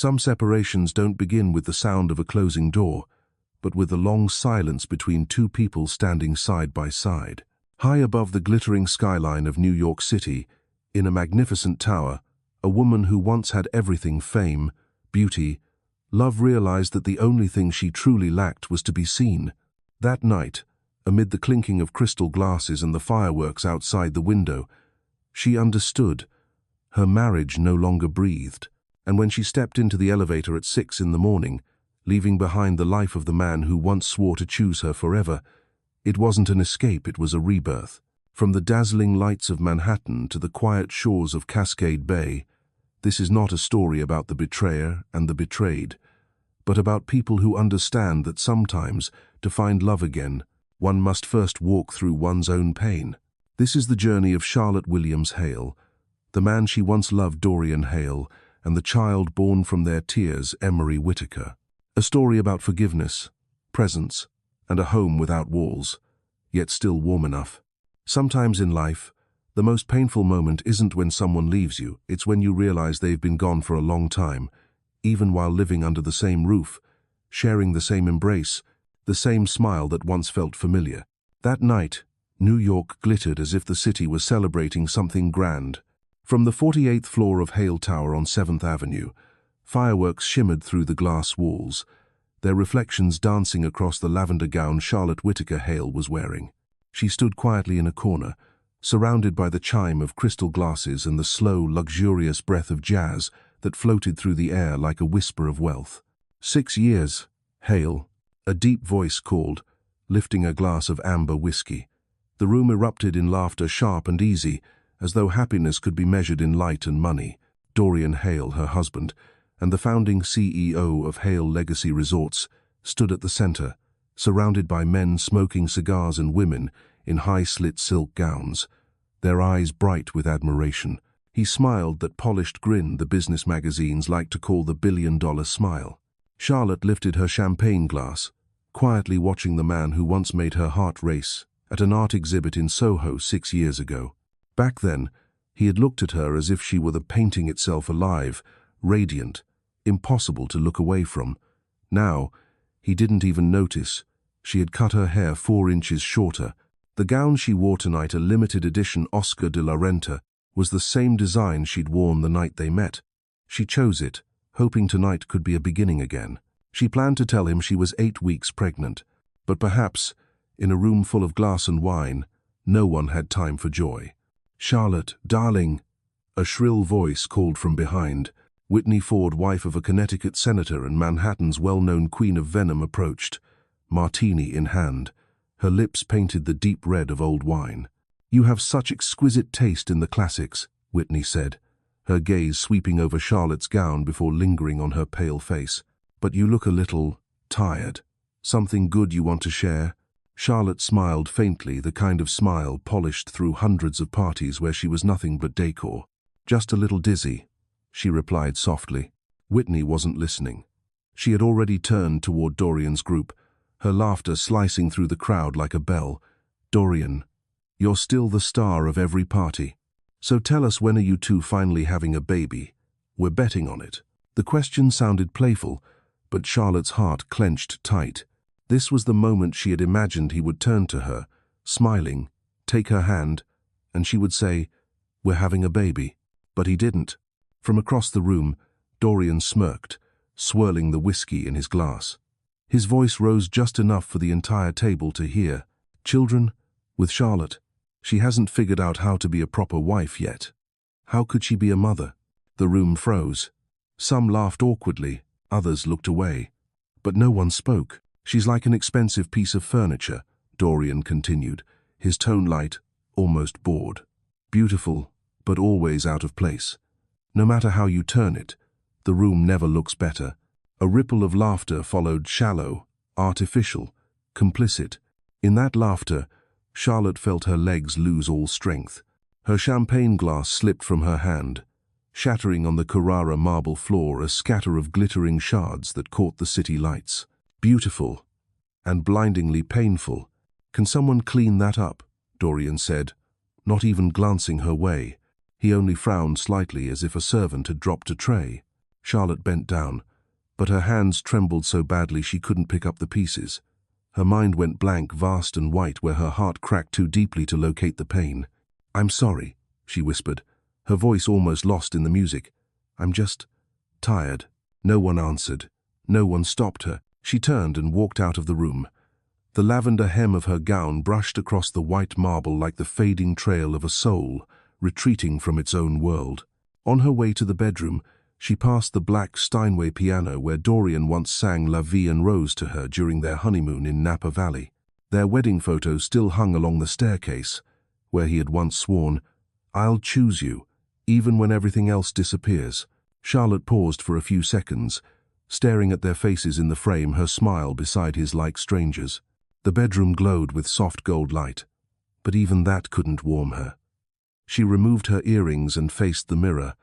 Some separations don't begin with the sound of a closing door, but with the long silence between two people standing side by side. High above the glittering skyline of New York City, in a magnificent tower, a woman who once had everything: fame, beauty, love, realized that the only thing she truly lacked was to be seen. That night, amid the clinking of crystal glasses and the fireworks outside the window, she understood. Her marriage no longer breathed, and when she stepped into the elevator at 6 in the morning, leaving behind the life of the man who once swore to choose her forever, it wasn't an escape, it was a rebirth. From the dazzling lights of Manhattan to the quiet shores of Cascade Bay, this is not a story about the betrayer and the betrayed, but about people who understand that sometimes, to find love again, one must first walk through one's own pain. This is the journey of Charlotte Williams Hale, the man she once loved, Dorian Hail, and the child born from their tears, Emery Whitaker. A story about forgiveness, presence, and a home without walls, yet still warm enough. Sometimes in life, the most painful moment isn't when someone leaves you, it's when you realize they've been gone for a long time, even while living under the same roof, sharing the same embrace, the same smile that once felt familiar. That night, New York glittered as if the city was celebrating something grand. From the 48th floor of Hale Tower on 7th Avenue, fireworks shimmered through the glass walls, their reflections dancing across the lavender gown Charlotte Whitaker Hale was wearing. She stood quietly in a corner, surrounded by the chime of crystal glasses and the slow, luxurious breath of jazz that floated through the air like a whisper of wealth. 6 years, Hale, a deep voice called, lifting a glass of amber whiskey. The room erupted in laughter, sharp and easy, as though happiness could be measured in light and money. Dorian Hail, her husband, and the founding CEO of Hale Legacy Resorts, stood at the center, surrounded by men smoking cigars and women in high-slit silk gowns, their eyes bright with admiration. He smiled that polished grin the business magazines like to call the billion-dollar smile. Charlotte lifted her champagne glass, quietly watching the man who once made her heart race at an art exhibit in Soho 6 years ago. Back then, he had looked at her as if she were the painting itself, alive, radiant, impossible to look away from. Now, he didn't even notice. She had cut her hair 4 inches shorter. The gown she wore tonight, a limited edition Oscar de la Renta, was the same design she'd worn the night they met. She chose it, hoping tonight could be a beginning again. She planned to tell him she was 8 weeks pregnant, but perhaps, in a room full of glass and wine, no one had time for joy. "Charlotte, darling," a shrill voice called from behind. Whitney Ford, wife of a Connecticut senator and Manhattan's well-known queen of venom, approached, martini in hand. Her lips painted the deep red of old wine. "You have such exquisite taste in the classics," Whitney said, her gaze sweeping over Charlotte's gown before lingering on her pale face. "But you look a little tired. Something good you want to share?" Charlotte smiled faintly, the kind of smile polished through hundreds of parties where she was nothing but decor. "Just a little dizzy," she replied softly. Whitney wasn't listening. She had already turned toward Dorian's group, her laughter slicing through the crowd like a bell. "Dorian, you're still the star of every party. So tell us, when are you two finally having a baby? We're betting on it." The question sounded playful, but Charlotte's heart clenched tight. This was the moment she had imagined he would turn to her, smiling, take her hand, and she would say, "We're having a baby." But he didn't. From across the room, Dorian smirked, swirling the whiskey in his glass. His voice rose just enough for the entire table to hear. "Children? With Charlotte. She hasn't figured out how to be a proper wife yet. How could she be a mother?" The room froze. Some laughed awkwardly, others looked away. But no one spoke. "She's like an expensive piece of furniture," Dorian continued, his tone light, almost bored. "Beautiful, but always out of place. No matter how you turn it, the room never looks better." A ripple of laughter followed, shallow, artificial, complicit. In that laughter, Charlotte felt her legs lose all strength. Her champagne glass slipped from her hand, shattering on the Carrara marble floor, a scatter of glittering shards that caught the city lights. "Beautiful, and blindingly painful. Can someone clean that up?" Dorian said, not even glancing her way. He only frowned slightly, as if a servant had dropped a tray. Charlotte bent down, but her hands trembled so badly she couldn't pick up the pieces. Her mind went blank, vast and white, where her heart cracked too deeply to locate the pain. "I'm sorry," she whispered, her voice almost lost in the music. "I'm just tired." No one answered. No one stopped her. She turned and walked out of the room. The lavender hem of her gown brushed across the white marble like the fading trail of a soul retreating from its own world. On her way to the bedroom, she passed the black Steinway piano where Dorian once sang La Vie en Rose to her during their honeymoon in Napa Valley. Their wedding photo still hung along the staircase, where he had once sworn, "I'll choose you, even when everything else disappears." Charlotte paused for a few seconds, staring at their faces in the frame, her smile beside his like strangers. The bedroom glowed with soft gold light, but even that couldn't warm her. She removed her earrings and faced the mirror.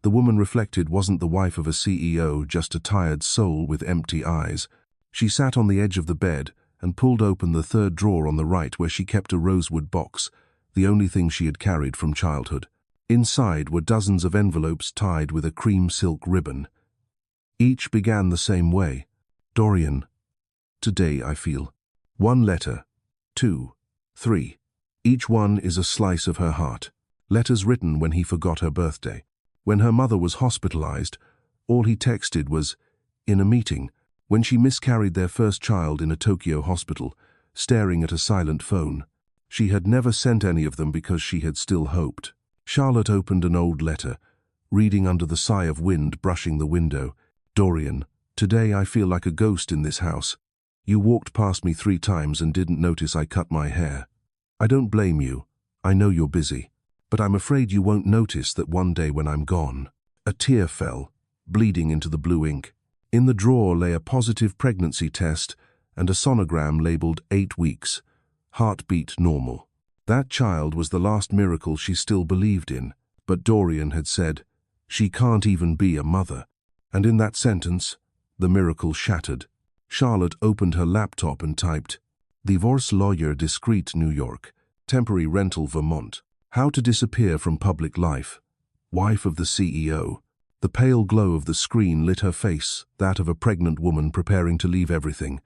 The woman reflected wasn't the wife of a CEO, just a tired soul with empty eyes. She sat on the edge of the bed and pulled open the third drawer on the right where she kept a rosewood box, the only thing she had carried from childhood. Inside were dozens of envelopes tied with a cream silk ribbon. Each began the same way. "Dorian, today I feel." One letter, 2, 3. Each one is a slice of her heart. Letters written when he forgot her birthday. When her mother was hospitalized, all he texted was, "In a meeting," when she miscarried their first child in a Tokyo hospital, staring at a silent phone. She had never sent any of them because she had still hoped. Charlotte opened an old letter, reading under the sigh of wind brushing the window. "Dorian, today I feel like a ghost in this house. You walked past me 3 times and didn't notice I cut my hair. I don't blame you. I know you're busy. But I'm afraid you won't notice that one day when I'm gone." A tear fell, bleeding into the blue ink. In the drawer lay a positive pregnancy test and a sonogram labeled 8 weeks. Heartbeat normal. That child was the last miracle she still believed in. But Dorian had said, "She can't even be a mother." And in that sentence, the miracle shattered. Charlotte opened her laptop and typed, "Divorce lawyer, discreet New York. Temporary rental Vermont. How to disappear from public life. Wife of the CEO." The pale glow of the screen lit her face, that of a pregnant woman preparing to leave everything.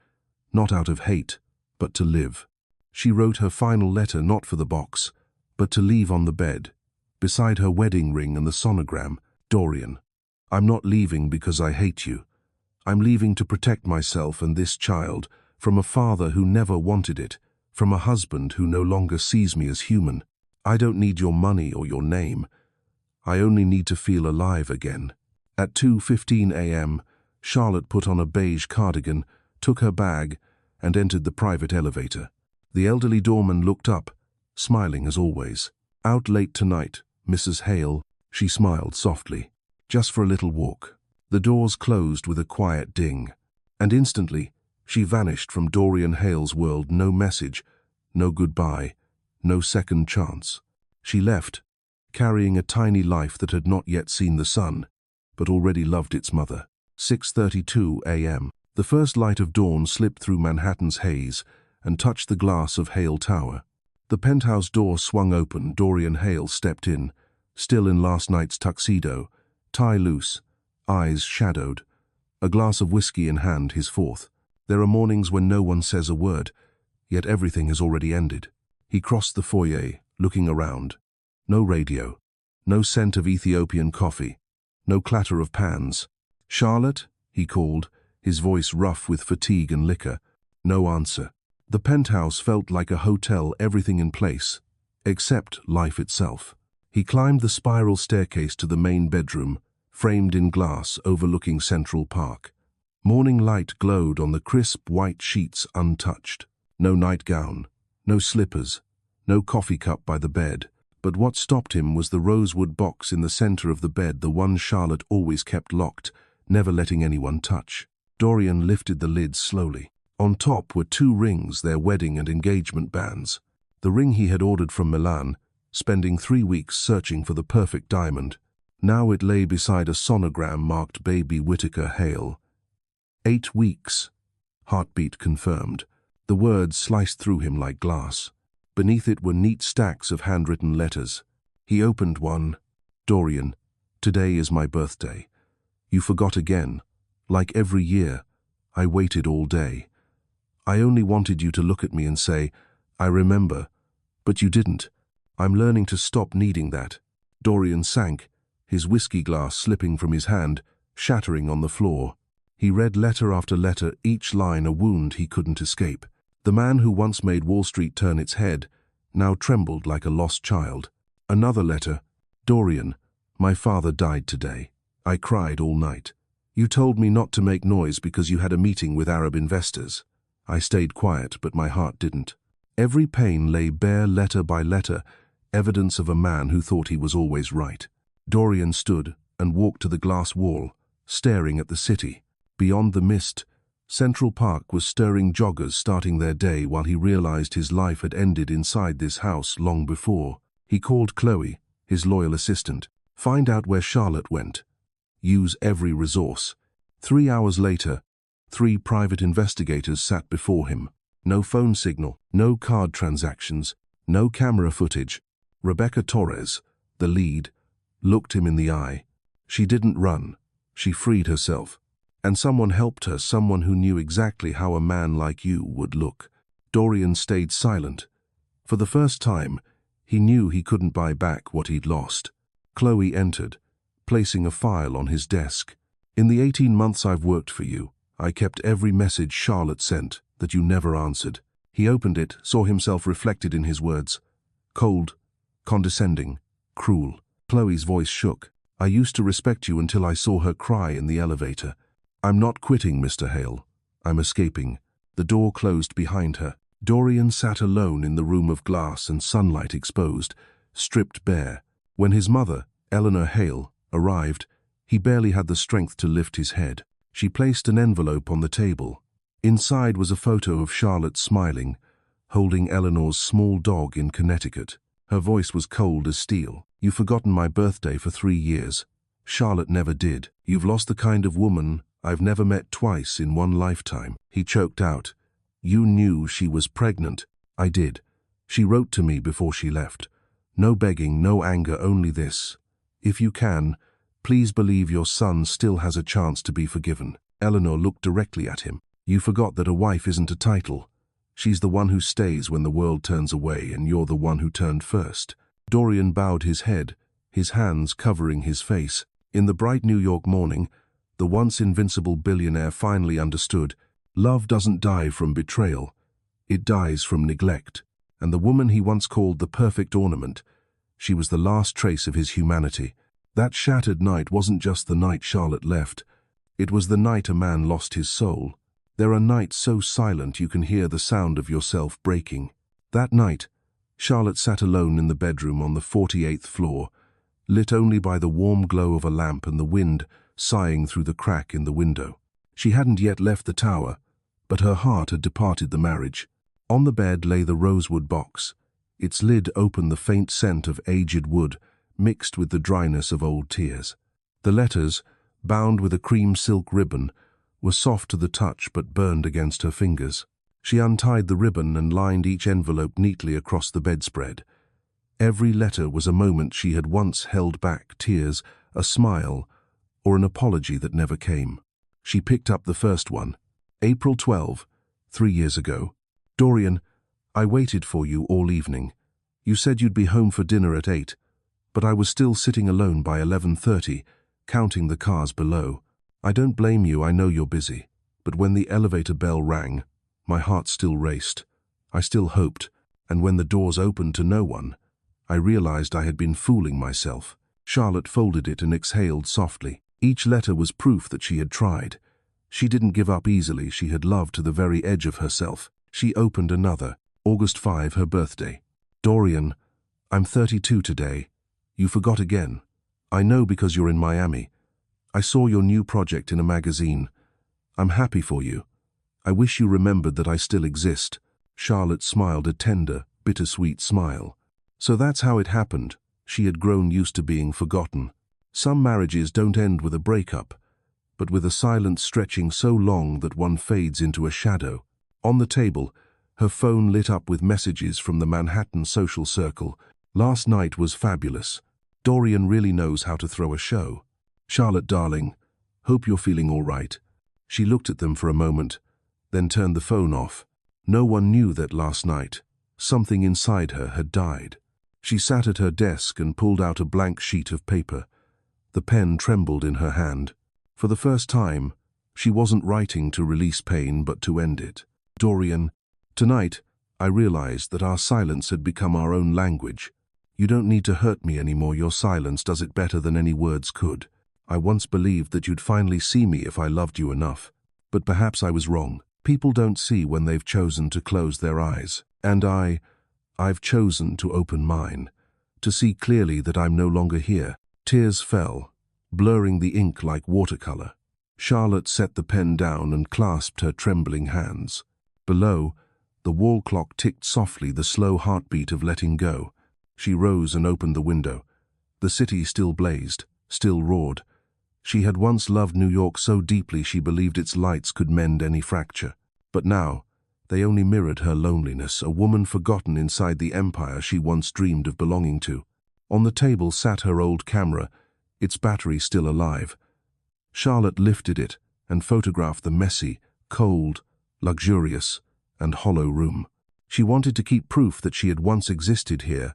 Not out of hate, but to live. She wrote her final letter not for the box, but to leave on the bed, beside her wedding ring and the sonogram. "Dorian, I'm not leaving because I hate you. I'm leaving to protect myself and this child from a father who never wanted it, from a husband who no longer sees me as human. I don't need your money or your name. I only need to feel alive again." At 2:15 a.m., Charlotte put on a beige cardigan, took her bag, and entered the private elevator. The elderly doorman looked up, smiling as always. "Out late tonight, Mrs. Hail," she smiled softly. "Just for a little walk." The doors closed with a quiet ding, and instantly she vanished from Dorian Hail's world. No message, no goodbye, no second chance. She left, carrying a tiny life that had not yet seen the sun, but already loved its mother. 6:32 a.m. The first light of dawn slipped through Manhattan's haze and touched the glass of Hale Tower. The penthouse door swung open. Dorian Hail stepped in, still in last night's tuxedo, tie loose, eyes shadowed, a glass of whiskey in hand, his fourth. There are mornings when no one says a word, yet everything has already ended. He crossed the foyer, looking around. No radio, no scent of Ethiopian coffee, no clatter of pans. "Charlotte?" he called, his voice rough with fatigue and liquor. No answer. The penthouse felt like a hotel, everything in place, except life itself. He climbed the spiral staircase to the main bedroom, framed in glass overlooking Central Park. Morning light glowed on the crisp white sheets untouched. No nightgown, no slippers, no coffee cup by the bed. But what stopped him was the rosewood box in the center of the bed, the one Charlotte always kept locked, never letting anyone touch. Dorian lifted the lid slowly. On top were 2 rings, their wedding and engagement bands. The ring he had ordered from Milan, spending 3 weeks searching for the perfect diamond. Now it lay beside a sonogram marked Baby Whitaker Hale. 8 weeks. Heartbeat confirmed. The words sliced through him like glass. Beneath it were neat stacks of handwritten letters. He opened one. "Dorian, today is my birthday. You forgot again. Like every year, I waited all day. I only wanted you to look at me and say, I remember, but you didn't. I'm learning to stop needing that. Dorian sank, his whiskey glass slipping from his hand, shattering on the floor. He read letter after letter, each line a wound he couldn't escape. The man who once made Wall Street turn its head now trembled like a lost child. Another letter. Dorian, my father died today. I cried all night. You told me not to make noise because you had a meeting with Arab investors. I stayed quiet, but my heart didn't. Every pane lay bare letter by letter, evidence of a man who thought he was always right. Dorian stood and walked to the glass wall, staring at the city. Beyond the mist, Central Park was stirring joggers starting their day while he realized his life had ended inside this house long before. He called Chloe, his loyal assistant. Find out where Charlotte went. Use every resource. 3 hours later, 3 private investigators sat before him. No phone signal, no card transactions, no camera footage. Rebecca Torres, the lead, looked him in the eye. She didn't run. She freed herself. And someone helped her, someone who knew exactly how a man like you would look. Dorian stayed silent. For the first time, he knew he couldn't buy back what he'd lost. Chloe entered, placing a file on his desk. In the 18 months I've worked for you, I kept every message Charlotte sent that you never answered. He opened it, saw himself reflected in his words. Cold, condescending, cruel. Chloe's voice shook. I used to respect you until I saw her cry in the elevator. I'm not quitting, Mr. Hail. I'm escaping. The door closed behind her. Dorian sat alone in the room of glass and sunlight exposed, stripped bare. When his mother, Eleanor Hail, arrived, he barely had the strength to lift his head. She placed an envelope on the table. Inside was a photo of Charlotte smiling, holding Eleanor's small dog in Connecticut. Her voice was cold as steel. You've forgotten my birthday for 3 years. Charlotte never did. You've lost the kind of woman I've never met twice in one lifetime. He choked out. You knew she was pregnant. I did. She wrote to me before she left. No begging, no anger, only this. If you can, please believe your son still has a chance to be forgiven. Eleanor looked directly at him. You forgot that a wife isn't a title. She's the one who stays when the world turns away, and you're the one who turned first. Dorian bowed his head, his hands covering his face. In the bright New York morning, the once invincible billionaire finally understood. Love doesn't die from betrayal. It dies from neglect. And the woman he once called the perfect ornament, she was the last trace of his humanity. That shattered night wasn't just the night Charlotte left. It was the night a man lost his soul. There are nights so silent you can hear the sound of yourself breaking. That night, Charlotte sat alone in the bedroom on the 48th floor, lit only by the warm glow of a lamp and the wind sighing through the crack in the window. She hadn't yet left the tower, but her heart had departed the marriage. On the bed lay the rosewood box. Its lid opened the faint scent of aged wood, mixed with the dryness of old tears. The letters, bound with a cream silk ribbon, were soft to the touch but burned against her fingers. She untied the ribbon and lined each envelope neatly across the bedspread. Every letter was a moment she had once held back, tears, a smile, or an apology that never came. She picked up the first one. April 12, 3 years ago. Dorian, I waited for you all evening. You said you'd be home for dinner at 8, but I was still sitting alone by 11:30, counting the cars below. I don't blame you, I know you're busy, but when the elevator bell rang, my heart still raced. I still hoped, and when the doors opened to no one, I realized I had been fooling myself. Charlotte folded it and exhaled softly. Each letter was proof that she had tried. She didn't give up easily, she had loved to the very edge of herself. She opened another. August 5, her birthday. Dorian, I'm 32 today. You forgot again. I know because you're in Miami. I saw your new project in a magazine. I'm happy for you. I wish you remembered that I still exist. Charlotte smiled a tender, bittersweet smile. So that's how it happened. She had grown used to being forgotten. Some marriages don't end with a breakup, but with a silence stretching so long that one fades into a shadow. On the table, her phone lit up with messages from the Manhattan social circle. Last night was fabulous. Dorian really knows how to throw a show. Charlotte, darling. Hope you're feeling all right." She looked at them for a moment, then turned the phone off. No one knew that last night, something inside her had died. She sat at her desk and pulled out a blank sheet of paper. The pen trembled in her hand. For the first time, she wasn't writing to release pain but to end it. "Dorian, tonight, I realized that our silence had become our own language. You don't need to hurt me anymore. Your silence does it better than any words could. I once believed that you'd finally see me if I loved you enough. But perhaps I was wrong. People don't see when they've chosen to close their eyes. And I've chosen to open mine, to see clearly that I'm no longer here." Tears fell, blurring the ink like watercolor. Charlotte set the pen down and clasped her trembling hands. Below, the wall clock ticked softly, the slow heartbeat of letting go. She rose and opened the window. The city still blazed, still roared. She had once loved New York so deeply she believed its lights could mend any fracture. But now, they only mirrored her loneliness, a woman forgotten inside the empire she once dreamed of belonging to. On the table sat her old camera, its battery still alive. Charlotte lifted it and photographed the messy, cold, luxurious, and hollow room. She wanted to keep proof that she had once existed here,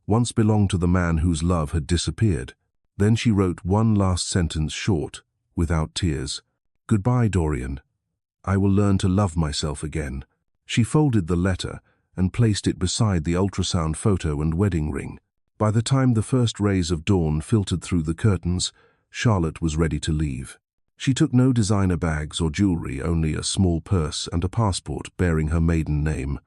once belonged to the man whose love had disappeared. Then she wrote one last sentence short, without tears. "Goodbye, Dorian. I will learn to love myself again." She folded the letter and placed it beside the ultrasound photo and wedding ring. By the time the first rays of dawn filtered through the curtains, Charlotte was ready to leave. She took no designer bags or jewelry, only a small purse and a passport bearing her maiden name,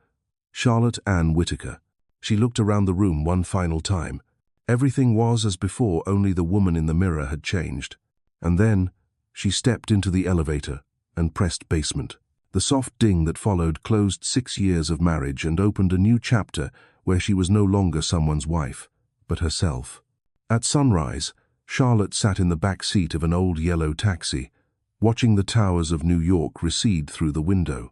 Charlotte Ann Whitaker. She looked around the room one final time. Everything was as before, only the woman in the mirror had changed. And then, she stepped into the elevator and pressed basement. The soft ding that followed closed 6 years of marriage and opened a new chapter where she was no longer someone's wife, but herself. At sunrise, Charlotte sat in the back seat of an old yellow taxi, watching the towers of New York recede through the window.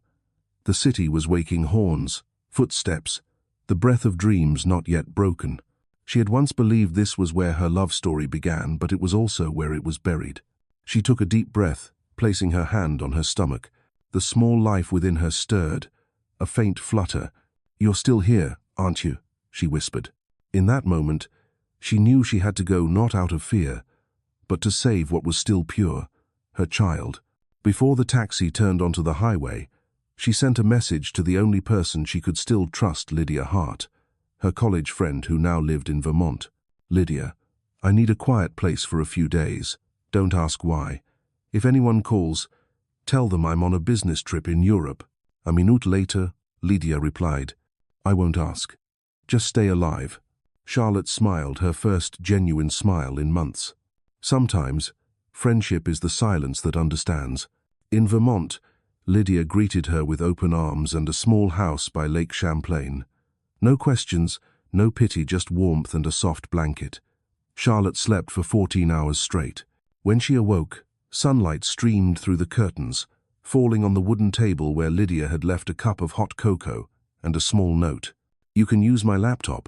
The city was waking horns, footsteps, the breath of dreams not yet broken. She had once believed this was where her love story began, but it was also where it was buried. She took a deep breath, placing her hand on her stomach. The small life within her stirred, a faint flutter. "You're still here, aren't you?" she whispered. In that moment, she knew she had to go not out of fear, but to save what was still pure, her child. Before the taxi turned onto the highway, she sent a message to the only person she could still trust, Lydia Hart, her college friend who now lived in Vermont. "Lydia, I need a quiet place for a few days. Don't ask why. If anyone calls, tell them I'm on a business trip in Europe." A minute later, Lydia replied, "I won't ask. Just stay alive." Charlotte smiled, her first genuine smile in months. Sometimes, friendship is the silence that understands. In Vermont, Lydia greeted her with open arms and a small house by Lake Champlain. No questions, no pity, just warmth and a soft blanket. Charlotte slept for 14 hours straight. When she awoke, sunlight streamed through the curtains, falling on the wooden table where Lydia had left a cup of hot cocoa and a small note. "You can use my laptop.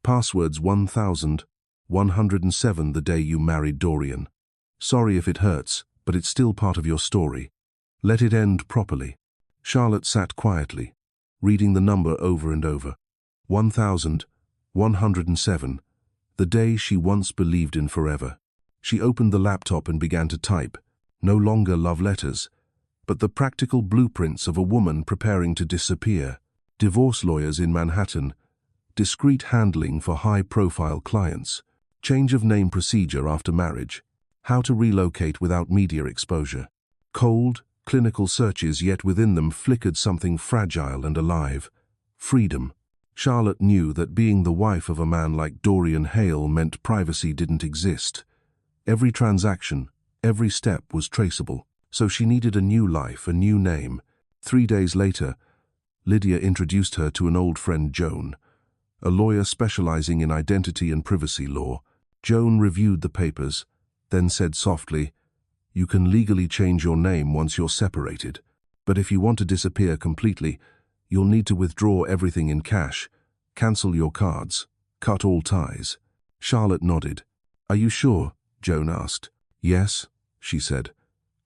Passwords 1107, the day you married Dorian. Sorry if it hurts, but it's still part of your story. Let it end properly." Charlotte sat quietly, reading the number over and over. 1107, the day she once believed in forever. She opened the laptop and began to type, no longer love letters, but the practical blueprints of a woman preparing to disappear. Divorce lawyers in Manhattan, discreet handling for high-profile clients, change of name procedure after marriage, how to relocate without media exposure. Cold, clinical searches, yet within them flickered something fragile and alive. Freedom. Charlotte knew that being the wife of a man like Dorian Hail meant privacy didn't exist. Every transaction, every step was traceable, so she needed a new life, a new name. 3 days later, Lydia introduced her to an old friend, Joan, a lawyer specializing in identity and privacy law. Joan reviewed the papers, then said softly, "You can legally change your name once you're separated, but if you want to disappear completely, you'll need to withdraw everything in cash, cancel your cards, cut all ties." Charlotte nodded. "Are you sure?" Joan asked. "Yes," she said.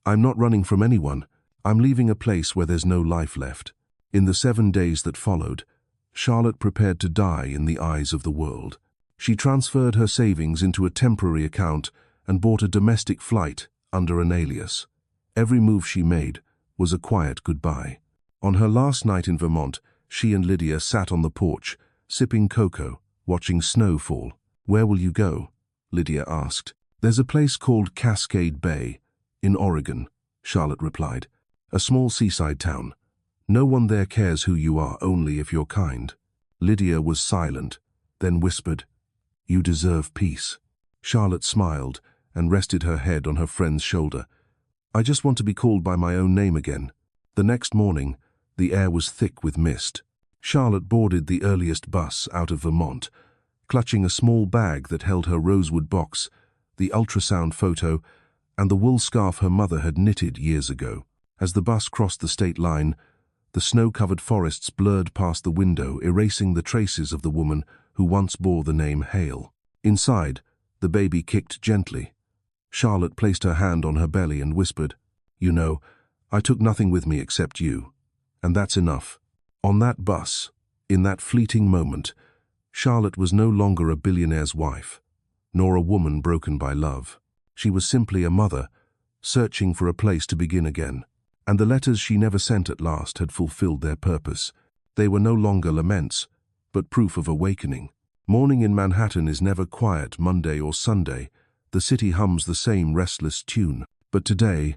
I'm not running from anyone. I'm leaving a place where there's no life left. In the 7 days that followed, Charlotte prepared to die in the eyes of the world. She transferred her savings into a temporary account and bought a domestic flight under an alias. Every move she made was a quiet goodbye. On her last night in Vermont, she and Lydia sat on the porch, sipping cocoa, watching snow fall. "Where will you go?" Lydia asked. "There's a place called Cascade Bay, in Oregon," Charlotte replied. "A small seaside town. No one there cares who you are, only if you're kind." Lydia was silent, then whispered, "You deserve peace." Charlotte smiled and rested her head on her friend's shoulder. "I just want to be called by my own name again." The next morning, the air was thick with mist. Charlotte boarded the earliest bus out of Vermont, clutching a small bag that held her rosewood box, the ultrasound photo, and the wool scarf her mother had knitted years ago. As the bus crossed the state line, the snow-covered forests blurred past the window, erasing the traces of the woman who once bore the name Hail. Inside, the baby kicked gently. Charlotte placed her hand on her belly and whispered, "You know, I took nothing with me except you, and that's enough." On that bus, in that fleeting moment, Charlotte was no longer a billionaire's wife, nor a woman broken by love. She was simply a mother, searching for a place to begin again. And the letters she never sent at last had fulfilled their purpose. They were no longer laments, but proof of awakening. Morning in Manhattan is never quiet. Monday or Sunday, the city hums the same restless tune. But today,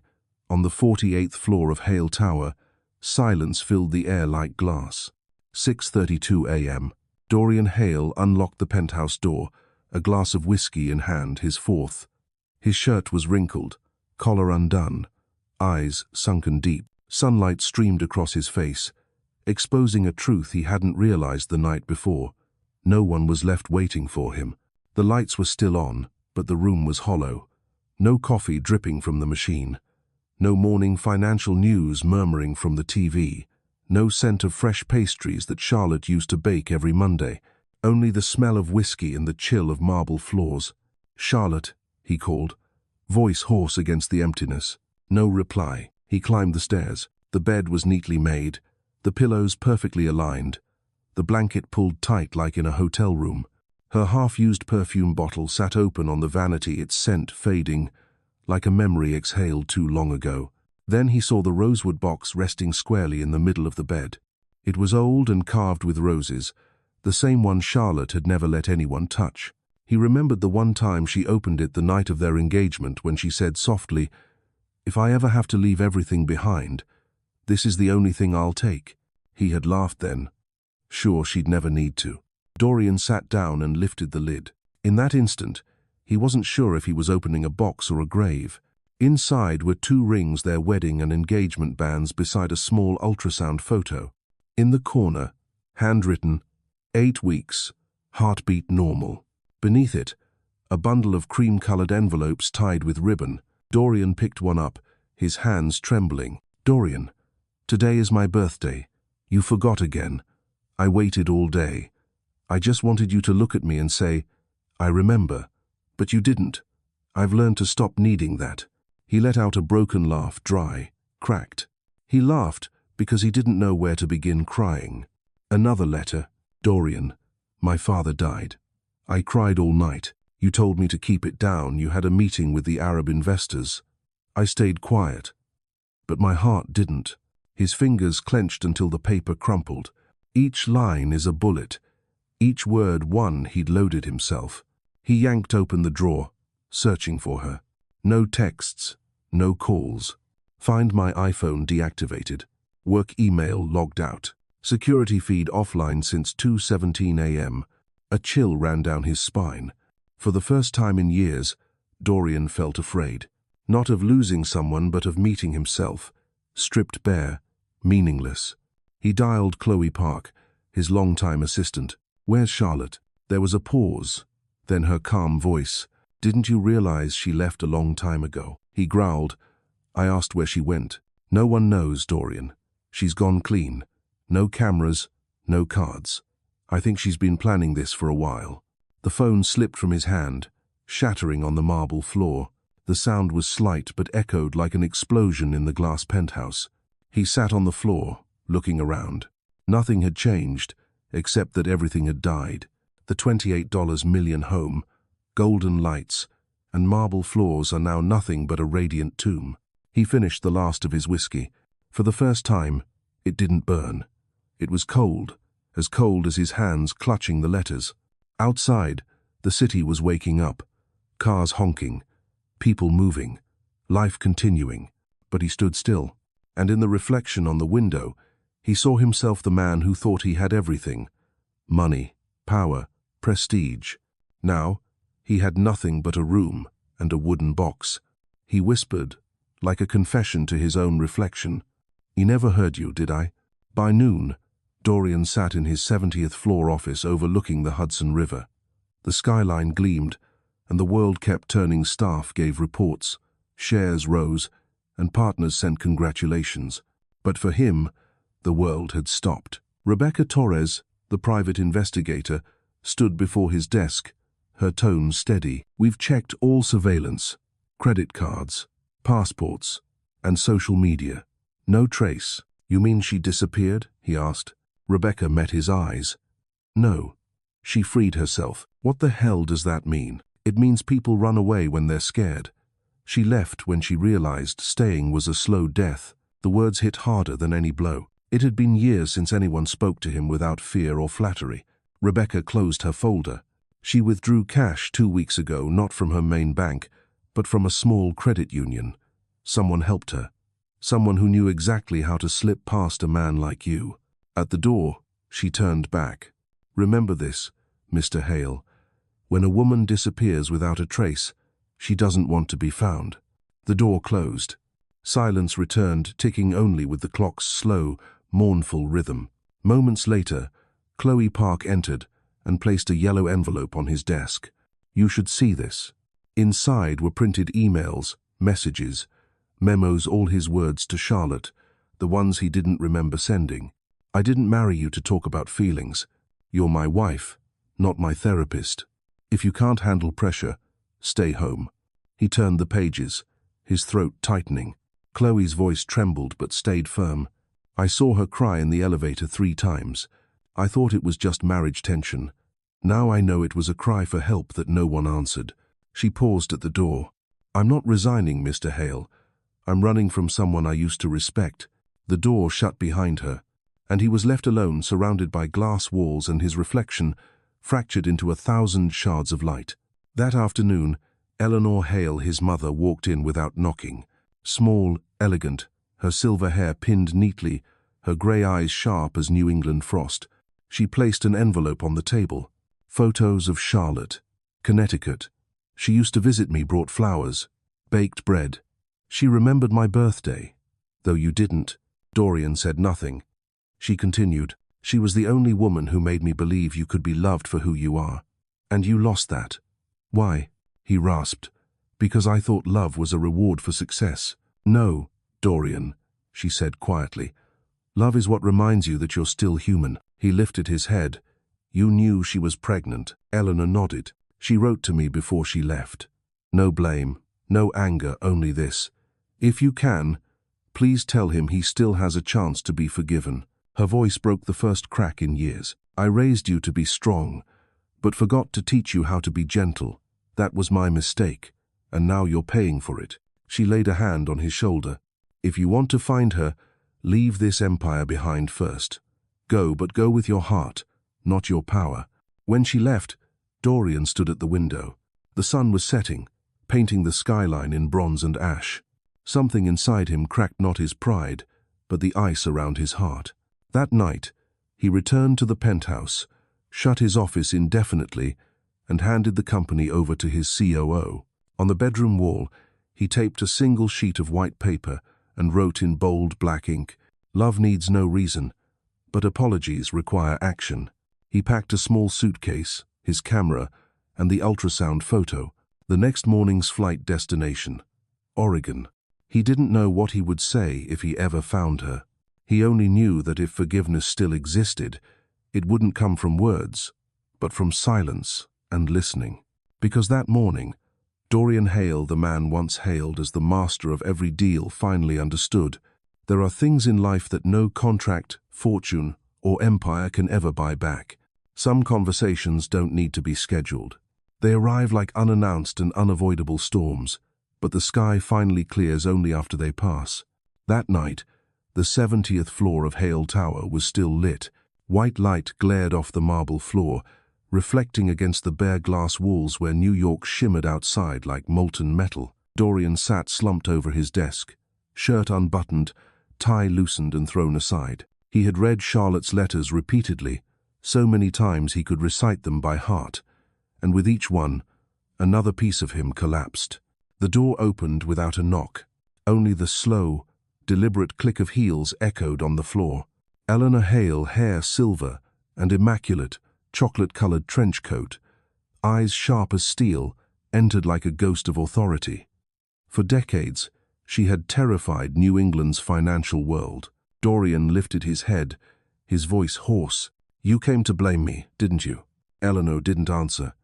on the 48th floor of Hale Tower, silence filled the air like glass. 6:32 a.m. Dorian Hail unlocked the penthouse door, a glass of whiskey in hand, his fourth. His shirt was wrinkled, collar undone, eyes sunken deep. Sunlight streamed across his face, exposing a truth he hadn't realized the night before. No one was left waiting for him. The lights were still on, but the room was hollow. No coffee dripping from the machine. No morning financial news murmuring from the TV. No scent of fresh pastries that Charlotte used to bake every Monday. Only the smell of whiskey and the chill of marble floors. "Charlotte," he called, voice hoarse against the emptiness. No reply. He climbed the stairs. The bed was neatly made, the pillows perfectly aligned, the blanket pulled tight like in a hotel room. Her half-used perfume bottle sat open on the vanity, its scent fading, like a memory exhaled too long ago. Then he saw the rosewood box resting squarely in the middle of the bed. It was old and carved with roses, the same one Charlotte had never let anyone touch. He remembered the one time she opened it the night of their engagement, when she said softly, "If I ever have to leave everything behind, this is the only thing I'll take." He had laughed then, sure she'd never need to. Dorian sat down and lifted the lid. In that instant, he wasn't sure if he was opening a box or a grave. Inside were 2 rings, their wedding and engagement bands, beside a small ultrasound photo. In the corner, handwritten, 8 weeks, heartbeat normal. Beneath it, a bundle of cream-colored envelopes tied with ribbon. Dorian picked one up, his hands trembling. "Dorian, today is my birthday. You forgot again. I waited all day. I just wanted you to look at me and say, 'I remember,' but you didn't. I've learned to stop needing that." He let out a broken laugh, dry, cracked. He laughed because he didn't know where to begin crying. Another letter. "Dorian, my father died. I cried all night. You told me to keep it down. You had a meeting with the Arab investors. I stayed quiet. But my heart didn't." His fingers clenched until the paper crumpled. Each line is a bullet. Each word one he'd loaded himself. He yanked open the drawer, searching for her. No texts, no calls. Find My iPhone deactivated. Work email logged out. Security feed offline since 2:17 a.m. A chill ran down his spine. For the first time in years, Dorian felt afraid. Not of losing someone, but of meeting himself. Stripped bare, meaningless. He dialed Chloe Park, his longtime assistant. "Where's Charlotte?" There was a pause. Then her calm voice. "Didn't you realize she left a long time ago?" He growled. "I asked where she went." "No one knows, Dorian. She's gone clean. No cameras, no cards. I think she's been planning this for a while." The phone slipped from his hand, shattering on the marble floor. The sound was slight but echoed like an explosion in the glass penthouse. He sat on the floor, looking around. Nothing had changed, except that everything had died. The $28 million home, golden lights, and marble floors are now nothing but a radiant tomb. He finished the last of his whiskey. For the first time, it didn't burn. It was cold as his hands clutching the letters. Outside, the city was waking up. Cars honking, people moving, life continuing. But he stood still, and in the reflection on the window, he saw himself the man who thought he had everything. Money, power, prestige. Now, he had nothing but a room and a wooden box. He whispered, like a confession to his own reflection, "I never heard you, did I?" By noon, Dorian sat in his 70th floor office overlooking the Hudson River. The skyline gleamed, and the world kept turning. Staff gave reports, shares rose, and partners sent congratulations. But for him, the world had stopped. Rebecca Torres, the private investigator, stood before his desk, her tone steady. "We've checked all surveillance, credit cards, passports, and social media. No trace." "You mean she disappeared?" he asked. Rebecca met his eyes. "No. She freed herself." "What the hell does that mean?" "It means people run away when they're scared. She left when she realized staying was a slow death." The words hit harder than any blow. It had been years since anyone spoke to him without fear or flattery. Rebecca closed her folder. She withdrew cash 2 weeks ago, not from her main bank, but from a small credit union. Someone helped her. Someone who knew exactly how to slip past a man like you. At the door, she turned back. "Remember this, Mr. Hale. When a woman disappears without a trace, she doesn't want to be found." The door closed. Silence returned, ticking only with the clock's slow, mournful rhythm. Moments later, Chloe Park entered and placed a yellow envelope on his desk. "You should see this." Inside were printed emails, messages, memos, all his words to Charlotte, the ones he didn't remember sending. "I didn't marry you to talk about feelings. You're my wife, not my therapist. If you can't handle pressure, stay home." He turned the pages, his throat tightening. Chloe's voice trembled but stayed firm. "I saw her cry in the elevator 3 times. I thought it was just marriage tension. Now I know it was a cry for help that no one answered." She paused at the door. "I'm not resigning, Mr. Hale. I'm running from someone I used to respect." The door shut behind her, and he was left alone, surrounded by glass walls and his reflection fractured into 1,000 shards of light. That afternoon, Eleanor Hale, his mother, walked in without knocking. Small, elegant, her silver hair pinned neatly, her grey eyes sharp as New England frost. She placed an envelope on the table. "Photos of Charlotte, Connecticut. She used to visit me, brought flowers, baked bread. She remembered my birthday, though you didn't." Dorian said nothing. She continued, "She was the only woman who made me believe you could be loved for who you are. And you lost that." "Why?" he rasped. "Because I thought love was a reward for success." "No, Dorian," she said quietly. "Love is what reminds you that you're still human." He lifted his head. "You knew she was pregnant." Eleanor nodded. "She wrote to me before she left. No blame, no anger, only this. If you can, please tell him he still has a chance to be forgiven." Her voice broke the first crack in years. "I raised you to be strong, but forgot to teach you how to be gentle. That was my mistake, and now you're paying for it." She laid a hand on his shoulder. "If you want to find her, leave this empire behind first. Go, but go with your heart, not your power." When she left, Dorian stood at the window. The sun was setting, painting the skyline in bronze and ash. Something inside him cracked, not his pride, but the ice around his heart. That night, he returned to the penthouse, shut his office indefinitely, and handed the company over to his COO. On the bedroom wall, he taped a single sheet of white paper and wrote in bold black ink, "Love needs no reason, but apologies require action." He packed a small suitcase, his camera, and the ultrasound photo. The next morning's flight destination, Oregon. He didn't know what he would say if he ever found her. He only knew that if forgiveness still existed, it wouldn't come from words, but from silence and listening. Because that morning, Dorian Hail, the man once hailed as the master of every deal, finally understood. There are things in life that no contract, fortune, or empire can ever buy back. Some conversations don't need to be scheduled. They arrive like unannounced and unavoidable storms, but the sky finally clears only after they pass. That night, the 70th floor of Hail Tower was still lit. White light glared off the marble floor, reflecting against the bare glass walls where New York shimmered outside like molten metal. Dorian sat slumped over his desk, shirt unbuttoned, tie loosened and thrown aside. He had read Charlotte's letters repeatedly, so many times he could recite them by heart, and with each one, another piece of him collapsed. The door opened without a knock. Only the slow, deliberate click of heels echoed on the floor. Eleanor Hail, hair silver and immaculate, chocolate-colored trench coat, eyes sharp as steel, entered like a ghost of authority. For decades, she had terrified New England's financial world. Dorian lifted his head, his voice hoarse. "You came to blame me, didn't you?" Eleanor didn't answer.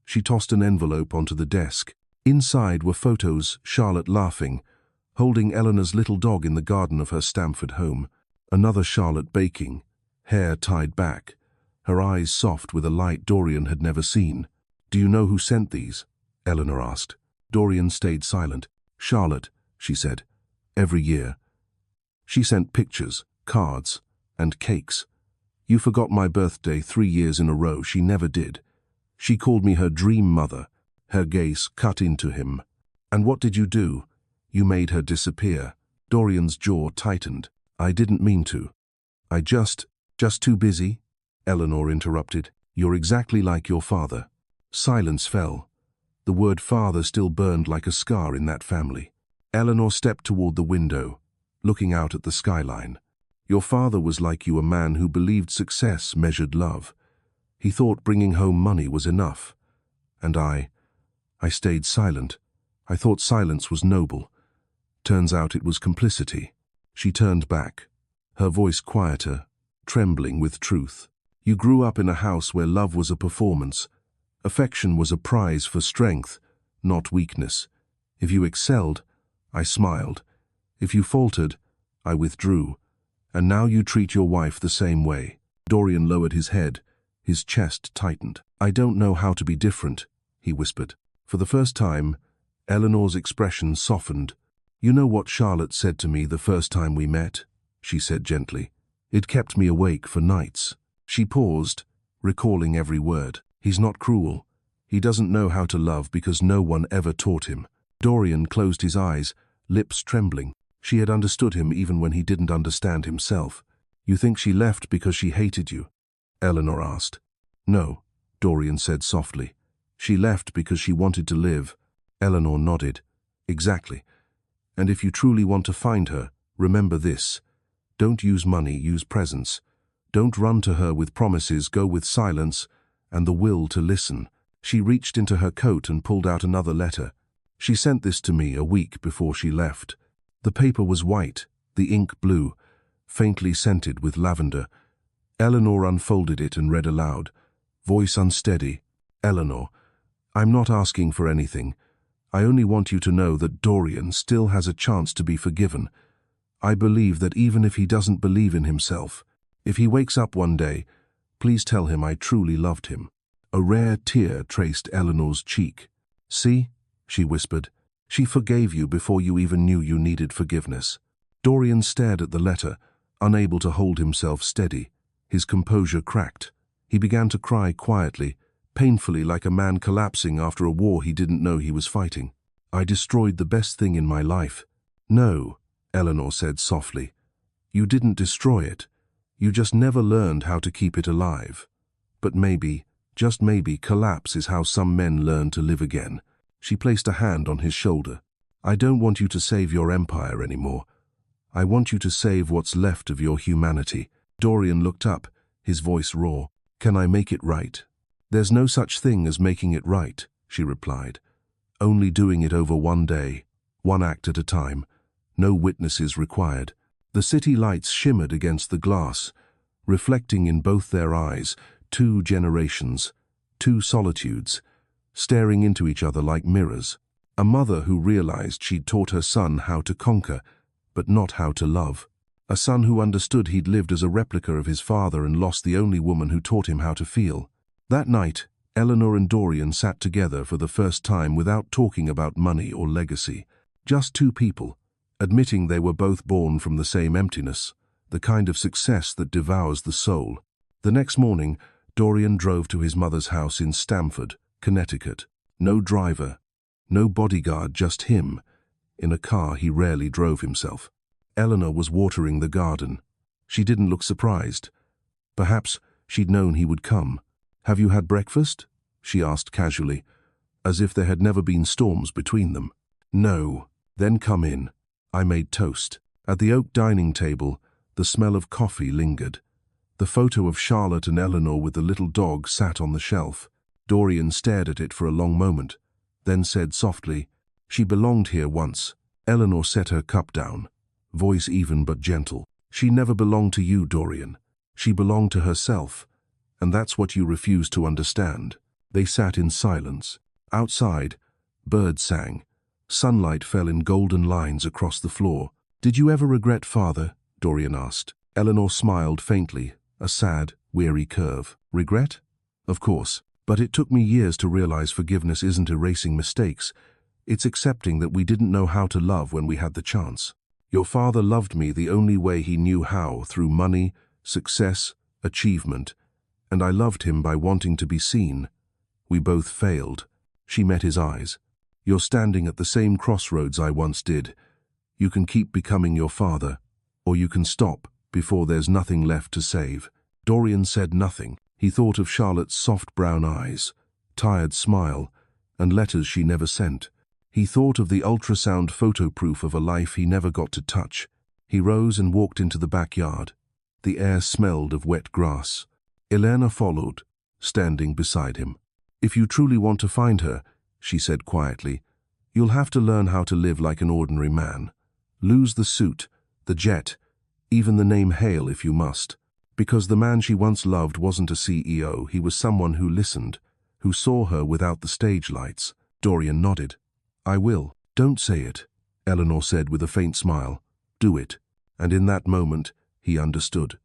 She tossed an envelope onto the desk. Inside were photos, Charlotte laughing, holding Eleanor's little dog in the garden of her Stamford home. Another Charlotte baking, hair tied back, her eyes soft with a light Dorian had never seen. "Do you know who sent these?" Eleanor asked. Dorian stayed silent. "Charlotte," she said, "every year. She sent pictures, cards, and cakes. You forgot my birthday 3 years in a row. She never did. She called me her dream mother." Her gaze cut into him. "And what did you do? You made her disappear." Dorian's jaw tightened. "I didn't mean to. I just too busy," Eleanor interrupted. "You're exactly like your father." Silence fell. The word father still burned like a scar in that family. Eleanor stepped toward the window, looking out at the skyline. "Your father was like you, a man who believed success measured love. He thought bringing home money was enough. And I stayed silent. I thought silence was noble. Turns out it was complicity." She turned back, her voice quieter, trembling with truth. "You grew up in a house where love was a performance. Affection was a prize for strength, not weakness. If you excelled, I smiled. If you faltered, I withdrew. And now you treat your wife the same way." Dorian lowered his head, his chest tightened. "I don't know how to be different," he whispered. For the first time, Eleanor's expression softened. "You know what Charlotte said to me the first time we met?" she said gently. "It kept me awake for nights." She paused, recalling every word. "He's not cruel. He doesn't know how to love because no one ever taught him." Dorian closed his eyes, lips trembling. She had understood him even when he didn't understand himself. "You think she left because she hated you?" Eleanor asked. "No," Dorian said softly. "She left because she wanted to live." Eleanor nodded. "Exactly. And if you truly want to find her, remember this. Don't use money, use presence. Don't run to her with promises, go with silence and the will to listen." She reached into her coat and pulled out another letter. "She sent this to me a week before she left." The paper was white, the ink blue, faintly scented with lavender. Eleanor unfolded it and read aloud, voice unsteady. "Eleanor, I'm not asking for anything. I only want you to know that Dorian still has a chance to be forgiven. I believe that even if he doesn't believe in himself, if he wakes up one day, please tell him I truly loved him." A rare tear traced Eleanor's cheek. "See," she whispered, "she forgave you before you even knew you needed forgiveness." Dorian stared at the letter, unable to hold himself steady. His composure cracked. He began to cry quietly, painfully, like a man collapsing after a war he didn't know he was fighting. "I destroyed the best thing in my life." "No," Eleanor said softly. "You didn't destroy it. You just never learned how to keep it alive. But maybe, just maybe, collapse is how some men learn to live again." She placed a hand on his shoulder. "I don't want you to save your empire anymore. I want you to save what's left of your humanity." Dorian looked up, his voice raw. "Can I make it right?" "There's no such thing as making it right," she replied. "Only doing it over one day, one act at a time. No witnesses required." The city lights shimmered against the glass, reflecting in both their eyes 2 generations, 2 solitudes, staring into each other like mirrors. A mother who realized she'd taught her son how to conquer, but not how to love. A son who understood he'd lived as a replica of his father and lost the only woman who taught him how to feel. That night, Eleanor and Dorian sat together for the first time without talking about money or legacy. Just two people, admitting they were both born from the same emptiness, the kind of success that devours the soul. The next morning, Dorian drove to his mother's house in Stamford, Connecticut. No driver, no bodyguard, just him, in a car he rarely drove himself. Eleanor was watering the garden. She didn't look surprised. Perhaps she'd known he would come. "Have you had breakfast?" she asked casually, as if there had never been storms between them. "No." "Then come in. I made toast." At the oak dining table, the smell of coffee lingered. The photo of Charlotte and Eleanor with the little dog sat on the shelf. Dorian stared at it for a long moment, then said softly, "She belonged here once." Eleanor set her cup down, voice even but gentle. "She never belonged to you, Dorian. She belonged to herself, and that's what you refuse to understand." They sat in silence. Outside, birds sang. Sunlight fell in golden lines across the floor. "Did you ever regret father?" Dorian asked. Eleanor smiled faintly, a sad, weary curve. "Regret? Of course. But it took me years to realize forgiveness isn't erasing mistakes. It's accepting that we didn't know how to love when we had the chance. Your father loved me the only way he knew how, through money, success, achievement, and I loved him by wanting to be seen. We both failed." She met his eyes. "You're standing at the same crossroads I once did. You can keep becoming your father, or you can stop before there's nothing left to save." Dorian said nothing. He thought of Charlotte's soft brown eyes, tired smile, and letters she never sent. He thought of the ultrasound photo proof of a life he never got to touch. He rose and walked into the backyard. The air smelled of wet grass. Elena followed, standing beside him. "If you truly want to find her," she said quietly, "you'll have to learn how to live like an ordinary man. Lose the suit, the jet, even the name Hail if you must. Because the man she once loved wasn't a CEO, he was someone who listened, who saw her without the stage lights." Dorian nodded. "I will." "Don't say it," Eleanor said with a faint smile. "Do it." And in that moment, he understood.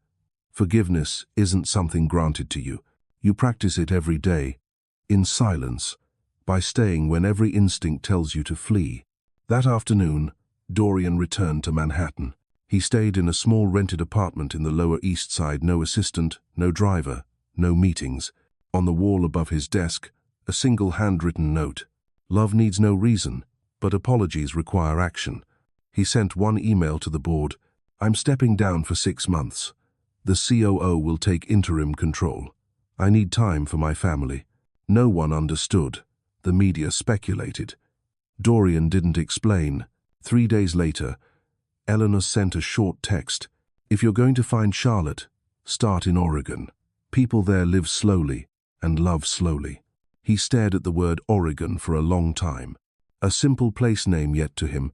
Forgiveness isn't something granted to you. You practice it every day, in silence, by staying when every instinct tells you to flee. That afternoon, Dorian returned to Manhattan. He stayed in a small rented apartment in the Lower East Side. No assistant, no driver, no meetings. On the wall above his desk, a single handwritten note. "Love needs no reason, but apologies require action." He sent one email to the board. "I'm stepping down for 6 months. The COO will take interim control. I need time for my family." No one understood. The media speculated. Dorian didn't explain. 3 days later, Eleanor sent a short text. "If you're going to find Charlotte, start in Oregon. People there live slowly and love slowly." He stared at the word Oregon for a long time. A simple place name, yet to him,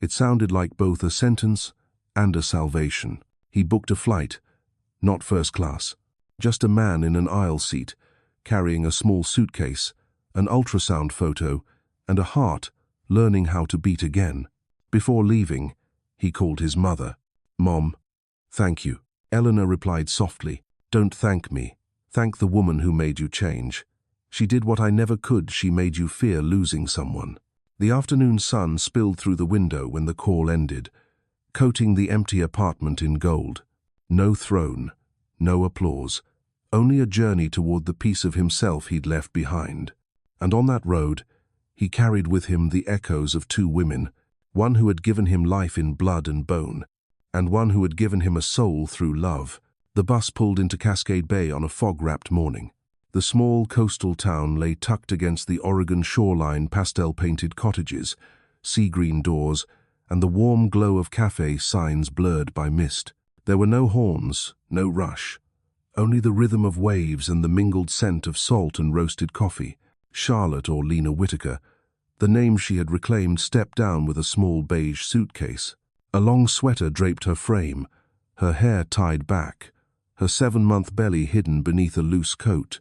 it sounded like both a sentence and a salvation. He booked a flight, not first class, just a man in an aisle seat, carrying a small suitcase, an ultrasound photo, and a heart learning how to beat again. Before leaving, he called his mother. "Mom, thank you." Eleanor replied softly, "Don't thank me. Thank the woman who made you change. She did what I never could. She made you fear losing someone." The afternoon sun spilled through the window when the call ended, coating the empty apartment in gold. No throne, no applause, only a journey toward the piece of himself he'd left behind. And on that road, he carried with him the echoes of 2 women, one who had given him life in blood and bone, and one who had given him a soul through love. The bus pulled into Cascade Bay on a fog-wrapped morning. The small coastal town lay tucked against the Oregon shoreline, pastel-painted cottages, sea-green doors, and the warm glow of cafe signs blurred by mist. There were no horns, no rush, only the rhythm of waves and the mingled scent of salt and roasted coffee. Charlotte, or Lena Whitaker, the name she had reclaimed, stepped down with a small beige suitcase. A long sweater draped her frame, her hair tied back, her 7-month belly hidden beneath a loose coat.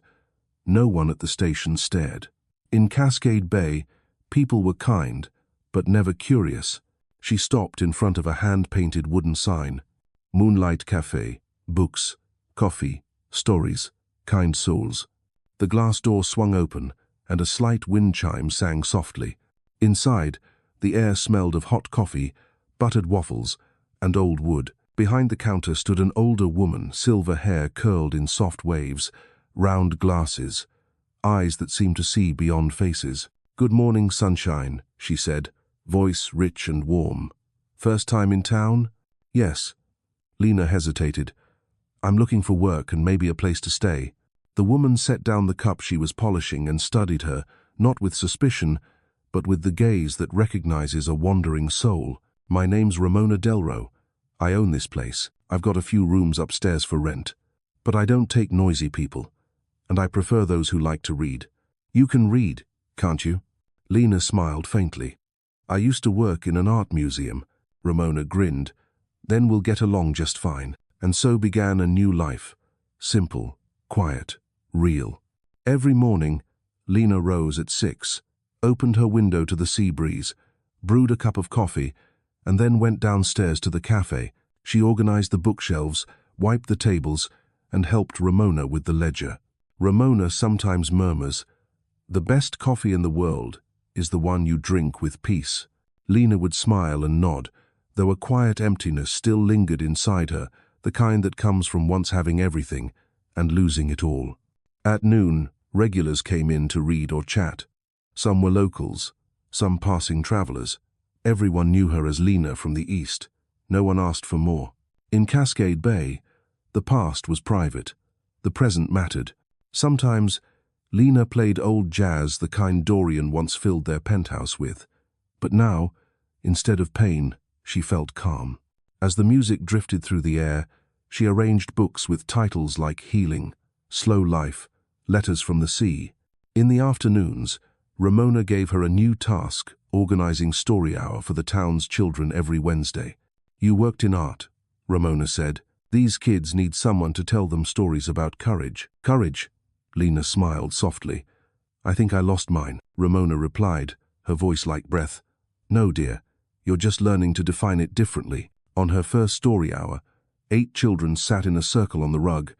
No one at the station stared. In Cascade Bay, People were kind, but never curious. She stopped in front of a hand-painted wooden sign. Moonlight Cafe, books, coffee, stories, kind souls. The glass door swung open, and a slight wind chime sang softly. Inside, the air smelled of hot coffee, buttered waffles, and old wood. Behind the counter stood an older woman, silver hair curled in soft waves, round glasses, eyes that seemed to see beyond faces. "Good morning, sunshine," she said, voice rich and warm. "First time in town?" "Yes." Lena hesitated. "I'm looking for work and maybe a place to stay." The woman set down the cup she was polishing and studied her, not with suspicion, but with the gaze that recognizes a wandering soul. "My name's Ramona Delro. I own this place. I've got a few rooms upstairs for rent. But I don't take noisy people, and I prefer those who like to read." "You can read, can't you?" Lena smiled faintly. "I used to work in an art museum." Ramona grinned. "Then we'll get along just fine." And so began a new life. Simple, quiet, real. Every morning, Lena rose at 6, opened her window to the sea breeze, brewed a cup of coffee, and then went downstairs to the cafe. She organized the bookshelves, wiped the tables, and helped Ramona with the ledger. Ramona sometimes murmurs, "The best coffee in the world is the one you drink with peace." Lena would smile and nod, though a quiet emptiness still lingered inside her, the kind that comes from once having everything and losing it all. At noon, regulars came in to read or chat. Some were locals, some passing travelers. Everyone knew her as Lena from the East. No one asked for more. In Cascade Bay, the past was private. The present mattered. Sometimes, Lena played old jazz, the kind Dorian once filled their penthouse with. But now, instead of pain, she felt calm. As the music drifted through the air, she arranged books with titles like Healing, Slow Life, Letters from the Sea. In the afternoons, Ramona gave her a new task, organizing story hour for the town's children every Wednesday. "You worked in art," Ramona said. "These kids need someone to tell them stories about courage." "Courage?" Lena smiled softly. "I think I lost mine," Ramona replied, her voice like breath. "No, dear, you're just learning to define it differently." On her first story hour, 8 children sat in a circle on the rug,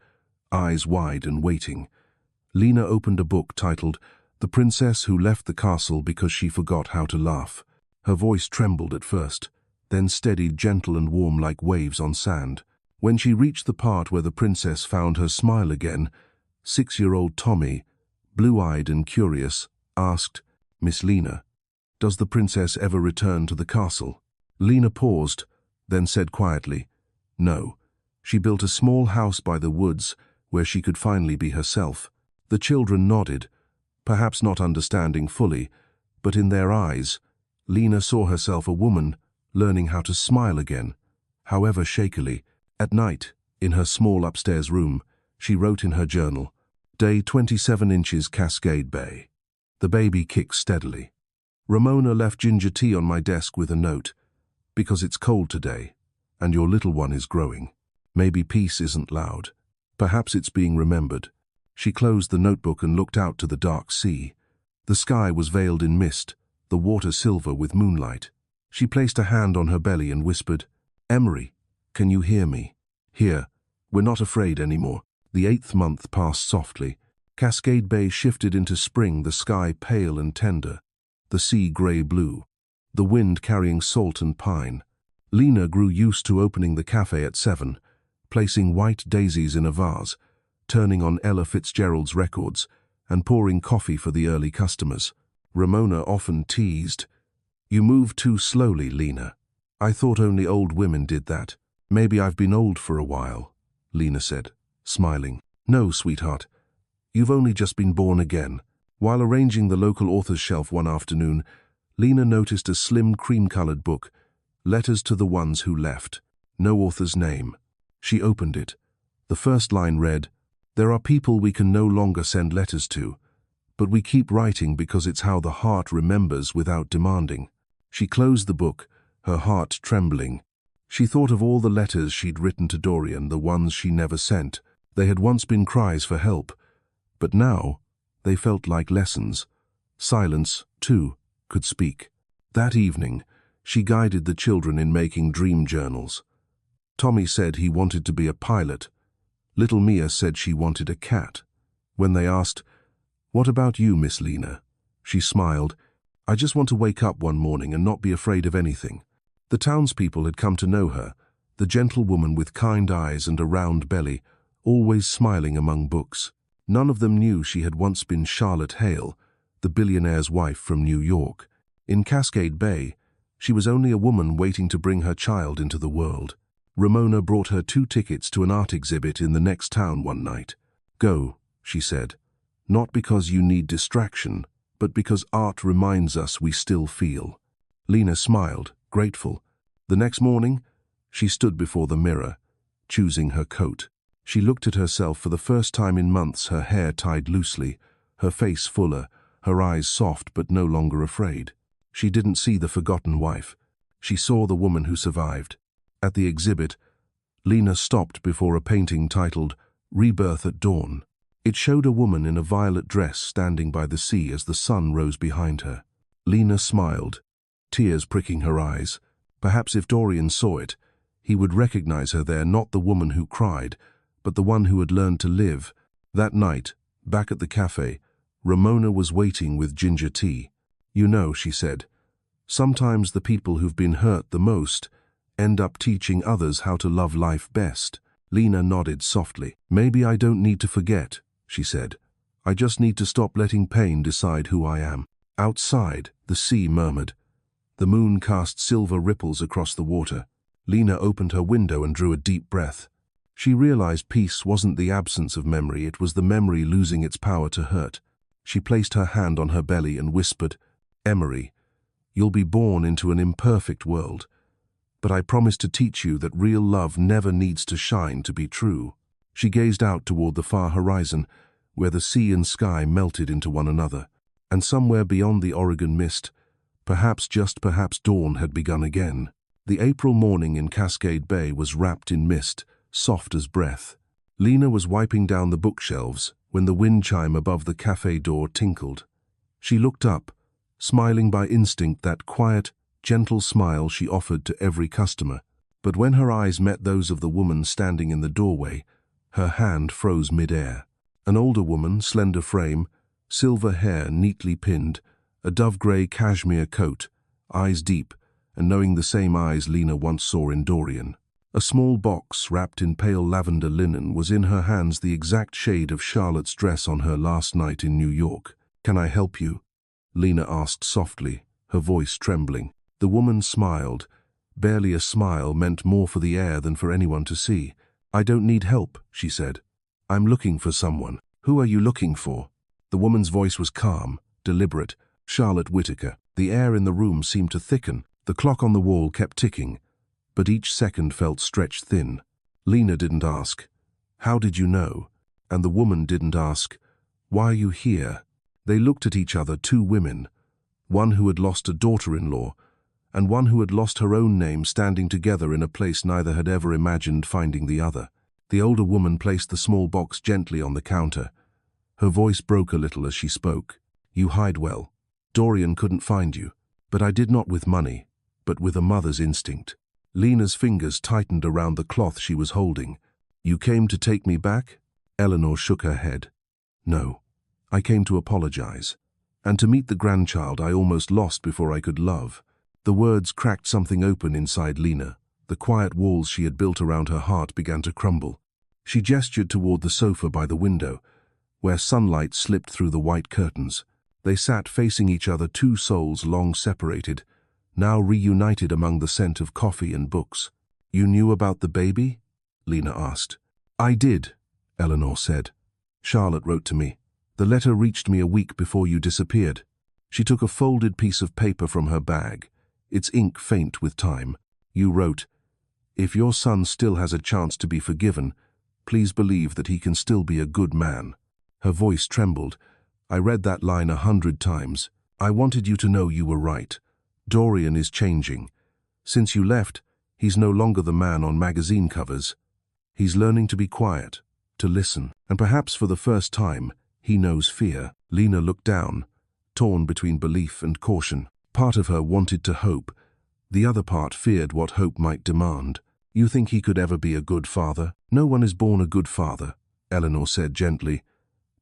eyes wide and waiting. Lena opened a book titled "The Princess Who Left the Castle Because She Forgot How to Laugh." Her voice trembled at first, then steadied gentle and warm like waves on sand. When she reached the part where the princess found her smile again, 6-year-old Tommy, blue-eyed and curious, asked, "Miss Lena, does the princess ever return to the castle?" Lena paused, then said quietly, "No. She built a small house by the woods where she could finally be herself." The children nodded, perhaps not understanding fully, but in their eyes, Lena saw herself a woman learning how to smile again, however shakily. At night, in her small upstairs room, she wrote in her journal, "Day 27 inches Cascade Bay." The baby kicked steadily. "Ramona left ginger tea on my desk with a note, because it's cold today, and your little one is growing. Maybe peace isn't loud. Perhaps it's being remembered." She closed the notebook and looked out to the dark sea. The sky was veiled in mist, the water silver with moonlight. She placed a hand on her belly and whispered, "Emery, can you hear me? Here, we're not afraid anymore." The 8th month passed softly. Cascade Bay shifted into spring, the sky pale and tender, the sea grey-blue, the wind carrying salt and pine. Lena grew used to opening the cafe at 7, placing white daisies in a vase, turning on Ella Fitzgerald's records, and pouring coffee for the early customers. Ramona often teased, "You move too slowly, Lena. I thought only old women did that." "Maybe I've been old for a while," Lena said, smiling. "No, sweetheart. You've only just been born again." While arranging the local author's shelf one afternoon, Lena noticed a slim cream-colored book, Letters to the Ones Who Left. No author's name. She opened it. The first line read, "There are people we can no longer send letters to, but we keep writing because it's how the heart remembers without demanding." She closed the book, her heart trembling. She thought of all the letters she'd written to Dorian, the ones she never sent. They had once been cries for help, but now they felt like lessons. Silence, too, could speak. That evening, she guided the children in making dream journals. Tommy said he wanted to be a pilot. Little Mia said she wanted a cat. When they asked, "What about you, Miss Lena?" she smiled, "I just want to wake up one morning and not be afraid of anything." The townspeople had come to know her, the gentle woman with kind eyes and a round belly, always smiling among books. None of them knew she had once been Charlotte Hale, the billionaire's wife from New York. In Cascade Bay, she was only a woman waiting to bring her child into the world. Ramona brought her 2 tickets to an art exhibit in the next town one night. "Go," she said, "not because you need distraction, but because art reminds us we still feel." Lena smiled, grateful. The next morning, she stood before the mirror, choosing her coat. She looked at herself for the first time in months, her hair tied loosely, her face fuller, her eyes soft but no longer afraid. She didn't see the forgotten wife. She saw the woman who survived. At the exhibit, Lena stopped before a painting titled "Rebirth at Dawn." It showed a woman in a violet dress standing by the sea as the sun rose behind her. Lena smiled, tears pricking her eyes. Perhaps if Dorian saw it, he would recognize her there, not the woman who cried, but the one who had learned to live. That night, back at the cafe, Ramona was waiting with ginger tea. "You know," she said, "sometimes the people who've been hurt the most end up teaching others how to love life best." Lena nodded softly. "Maybe I don't need to forget," she said. "I just need to stop letting pain decide who I am." Outside, the sea murmured. The moon cast silver ripples across the water. Lena opened her window and drew a deep breath. She realized peace wasn't the absence of memory, it was the memory losing its power to hurt. She placed her hand on her belly and whispered, "Emery, you'll be born into an imperfect world, but I promise to teach you that real love never needs to shine to be true." She gazed out toward the far horizon, where the sea and sky melted into one another. And somewhere beyond the Oregon mist, perhaps just perhaps dawn had begun again. The April morning in Cascade Bay was wrapped in mist, soft as breath. Lena was wiping down the bookshelves when the wind chime above the cafe door tinkled. She looked up, smiling by instinct, that quiet, gentle smile she offered to every customer. But when her eyes met those of the woman standing in the doorway, her hand froze mid-air. An older woman, slender frame, silver hair neatly pinned, a dove-gray cashmere coat, eyes deep, and knowing the same eyes Lena once saw in Dorian. A small box wrapped in pale lavender linen was in her hands, the exact shade of Charlotte's dress on her last night in New York. "Can I help you?" Lena asked softly, her voice trembling. The woman smiled. Barely a smile, meant more for the air than for anyone to see. "I don't need help," she said. "I'm looking for someone." "Who are you looking for?" The woman's voice was calm, deliberate. "Charlotte Whitaker." The air in the room seemed to thicken. The clock on the wall kept ticking, but each second felt stretched thin. Lena didn't ask, "How did you know?" And the woman didn't ask, "Why are you here?" They looked at each other, 2 women, one who had lost a daughter-in-law, and one who had lost her own name, standing together in a place neither had ever imagined finding the other. The older woman placed the small box gently on the counter. Her voice broke a little as she spoke. "You hide well. Dorian couldn't find you, but I did not with money, but with a mother's instinct." Lena's fingers tightened around the cloth she was holding. "You came to take me back?" Eleanor shook her head. "No, I came to apologize, and to meet the grandchild I almost lost before I could love." The words cracked something open inside Lena. The quiet walls she had built around her heart began to crumble. She gestured toward the sofa by the window, where sunlight slipped through the white curtains. They sat facing each other, 2 souls long separated, now reunited among the scent of coffee and books. "You knew about the baby?" Lena asked. "I did," Eleanor said. "Charlotte wrote to me. The letter reached me a week before you disappeared." She took a folded piece of paper from her bag, its ink faint with time. "You wrote, 'If your son still has a chance to be forgiven, please believe that he can still be a good man.'" Her voice trembled. "I read that line 100 times. I wanted you to know you were right. Dorian is changing. Since you left, he's no longer the man on magazine covers. He's learning to be quiet, to listen, and perhaps for the first time, he knows fear." Lena looked down, torn between belief and caution. Part of her wanted to hope. The other part feared what hope might demand. You think he could ever be a good father? No one is born a good father, Eleanor said gently.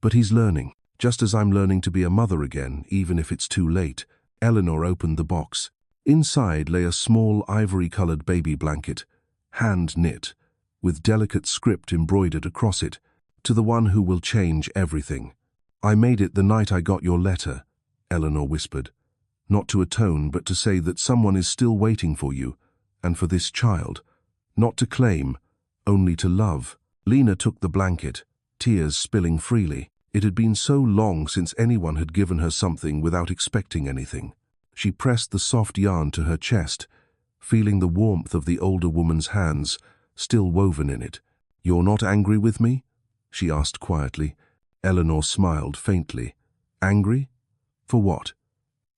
But he's learning, just as I'm learning to be a mother again, even if it's too late. Eleanor opened the box. Inside lay a small ivory-colored baby blanket, hand-knit, with delicate script embroidered across it, to the one who will change everything. I made it the night I got your letter, Eleanor whispered. Not to atone, but to say that someone is still waiting for you, and for this child. Not to claim, only to love. Lena took the blanket, tears spilling freely. It had been so long since anyone had given her something without expecting anything. She pressed the soft yarn to her chest, feeling the warmth of the older woman's hands, still woven in it. "You're not angry with me?" she asked quietly. Eleanor smiled faintly. "Angry? For what?"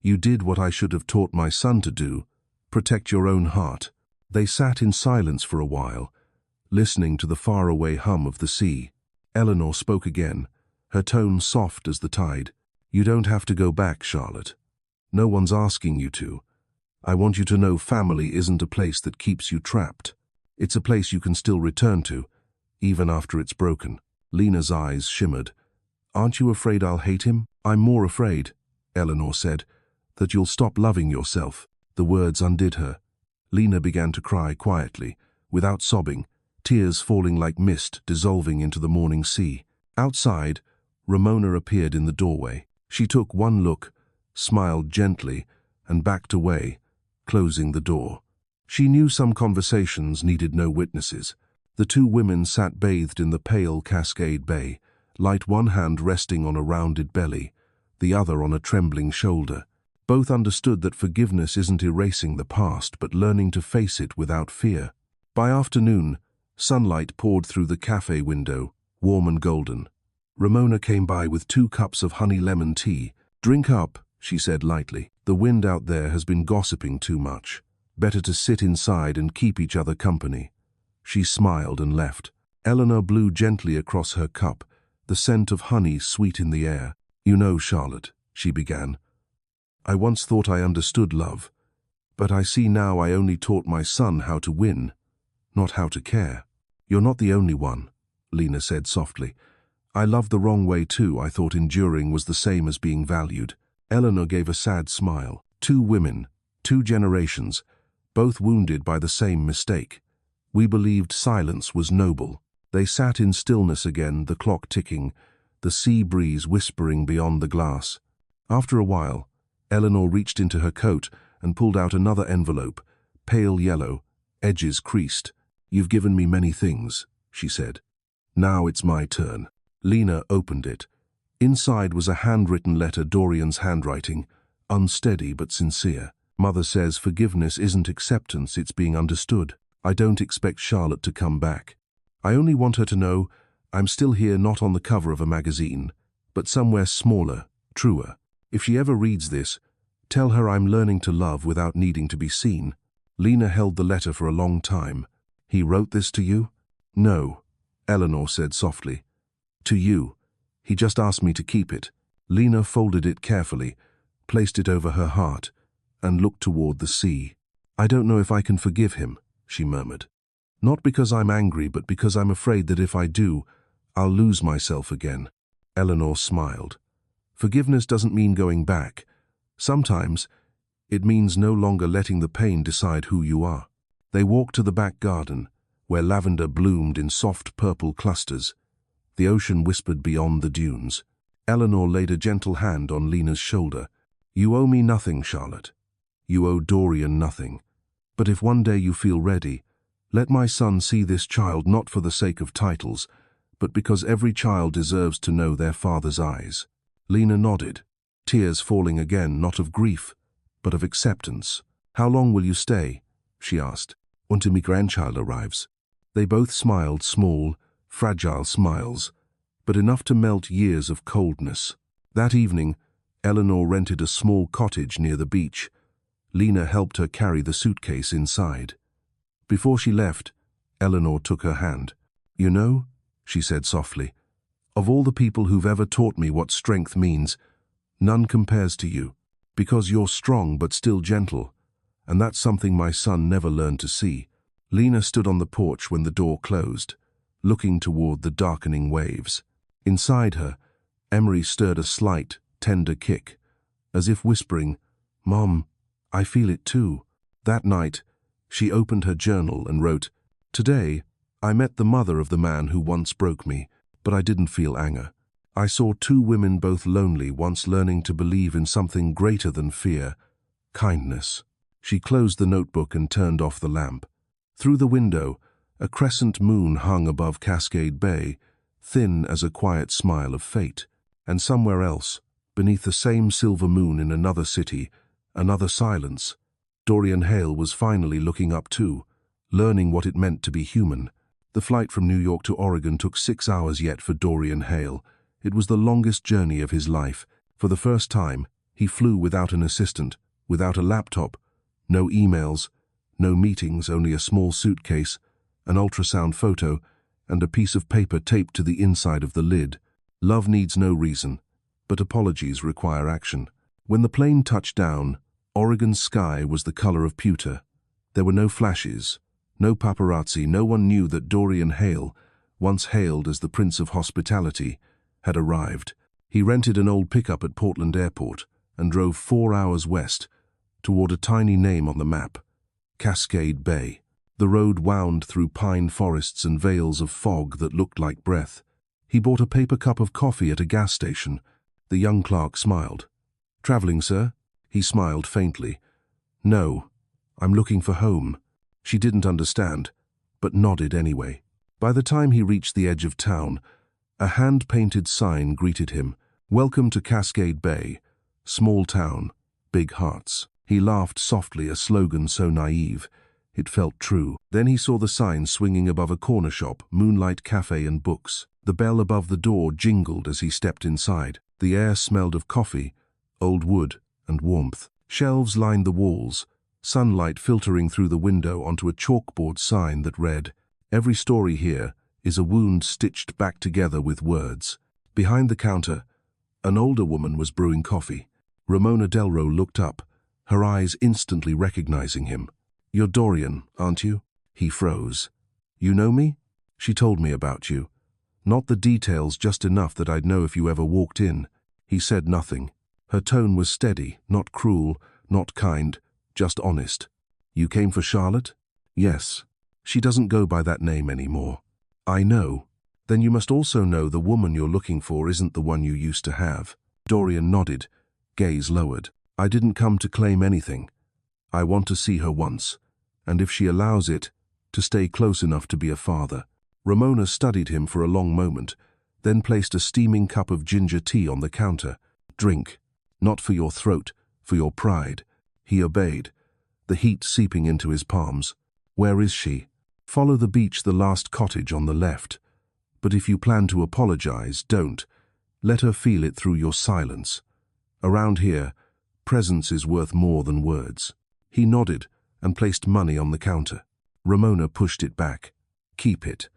"You did what I should have taught my son to do. Protect your own heart." They sat in silence for a while, listening to the faraway hum of the sea. Eleanor spoke again, her tone soft as the tide. "You don't have to go back, Charlotte. No one's asking you to. I want you to know family isn't a place that keeps you trapped. It's a place you can still return to, even after it's broken." Lena's eyes shimmered. "Aren't you afraid I'll hate him?" "I'm more afraid," Eleanor said, "that you'll stop loving yourself." The words undid her. Lena began to cry quietly, without sobbing, tears falling like mist dissolving into the morning sea. Outside, Ramona appeared in the doorway. She took one look, smiled gently, and backed away, closing the door. She knew some conversations needed no witnesses. The two women sat bathed in the pale Cascade Bay, light one hand resting on a rounded belly, the other on a trembling shoulder. Both understood that forgiveness isn't erasing the past, but learning to face it without fear. By afternoon, sunlight poured through the cafe window, warm and golden. Ramona came by with 2 cups of honey lemon tea. "Drink up," she said lightly. "The wind out there has been gossiping too much. Better to sit inside and keep each other company." She smiled and left. Eleanor blew gently across her cup, the scent of honey sweet in the air. "You know, Charlotte," she began, "I once thought I understood love, but I see now I only taught my son how to win, not how to care." "You're not the only one," Lena said softly. "I loved the wrong way too. I thought enduring was the same as being valued." Eleanor gave a sad smile. 2 women, 2 generations, both wounded by the same mistake. We believed silence was noble. They sat in stillness again, the clock ticking, the sea breeze whispering beyond the glass. After a while, Eleanor reached into her coat and pulled out another envelope, pale yellow, edges creased. "You've given me many things," she said. "Now it's my turn." Lena opened it. Inside was a handwritten letter, Dorian's handwriting, unsteady but sincere. "Mother says forgiveness isn't acceptance, it's being understood. I don't expect Charlotte to come back. I only want her to know I'm still here, not on the cover of a magazine, but somewhere smaller, truer. If she ever reads this, tell her I'm learning to love without needing to be seen." Lena held the letter for a long time. "He wrote this to you?" "No," Eleanor said softly. "To you. He just asked me to keep it." Lena folded it carefully, placed it over her heart, and looked toward the sea. "I don't know if I can forgive him," she murmured. "Not because I'm angry, but because I'm afraid that if I do, I'll lose myself again." Eleanor smiled. "Forgiveness doesn't mean going back. Sometimes it means no longer letting the pain decide who you are." They walked to the back garden, where lavender bloomed in soft purple clusters. The ocean whispered beyond the dunes. Eleanor laid a gentle hand on Lena's shoulder. "You owe me nothing, Charlotte. You owe Dorian nothing. But if one day you feel ready, let my son see this child not for the sake of titles, but because every child deserves to know their father's eyes." Lena nodded, tears falling again, not of grief, but of acceptance. "How long will you stay?" she asked. "Until my grandchild arrives." They both smiled, small, fragile smiles, but enough to melt years of coldness. That evening, Eleanor rented a small cottage near the beach. Lena helped her carry the suitcase inside. Before she left, Eleanor took her hand. "You know," she said softly, "of all the people who've ever taught me what strength means, none compares to you. Because you're strong but still gentle, and that's something my son never learned to see. Lena stood on the porch when the door closed, looking toward the darkening waves. Inside her, Emery stirred a slight, tender kick, as if whispering, "Mom, I feel it too." That night, she opened her journal and wrote, "Today, I met the mother of the man who once broke me, but I didn't feel anger. I saw two women both lonely, once learning to believe in something greater than fear, kindness." She closed the notebook and turned off the lamp. Through the window, a crescent moon hung above Cascade Bay, thin as a quiet smile of fate. And somewhere else, beneath the same silver moon in another city, another silence, Dorian Hail was finally looking up too, learning what it meant to be human. The flight from New York to Oregon took 6 hours yet for Dorian Hail. It was the longest journey of his life. For the first time, he flew without an assistant, without a laptop, no emails, no meetings, only a small suitcase, an ultrasound photo, and a piece of paper taped to the inside of the lid. Love needs no reason, but apologies require action. When the plane touched down, Oregon's sky was the color of pewter. There were no flashes, no paparazzi. No one knew that Dorian Hail, once hailed as the Prince of Hospitality, had arrived. He rented an old pickup at Portland Airport and drove 4 hours west, toward a tiny name on the map, Cascade Bay. The road wound through pine forests and veils of fog that looked like breath. He bought a paper cup of coffee at a gas station. The young clerk smiled. "Traveling, sir?" He smiled faintly. "No, I'm looking for home." She didn't understand, but nodded anyway. By the time he reached the edge of town, a hand-painted sign greeted him. "Welcome to Cascade Bay. Small town, big hearts." He laughed softly, a slogan so naive. It felt true. Then he saw the sign swinging above a corner shop, Moonlight Cafe and Books. The bell above the door jingled as he stepped inside. The air smelled of coffee, old wood, and warmth. Shelves lined the walls, sunlight filtering through the window onto a chalkboard sign that read, "Every story here is a wound stitched back together with words." Behind the counter, an older woman was brewing coffee. Ramona Delro looked up, her eyes instantly recognizing him. "You're Dorian, aren't you?" He froze. "You know me?" "She told me about you. Not the details, just enough that I'd know if you ever walked in." He said nothing. Her tone was steady, not cruel, not kind, just honest. "You came for Charlotte?" "Yes. She doesn't go by that name anymore." "I know. Then you must also know the woman you're looking for isn't the one you used to have." Dorian nodded, gaze lowered. "I didn't come to claim anything. I want to see her once, and if she allows it, to stay close enough to be a father." Ramona studied him for a long moment, then placed a steaming cup of ginger tea on the counter. "Drink. Not for your throat, for your pride." He obeyed, the heat seeping into his palms. "Where is she?" "Follow the beach, the last cottage on the left. But if you plan to apologize, don't. Let her feel it through your silence. Around here, presence is worth more than words." He nodded and placed money on the counter. Ramona pushed it back. "Keep it.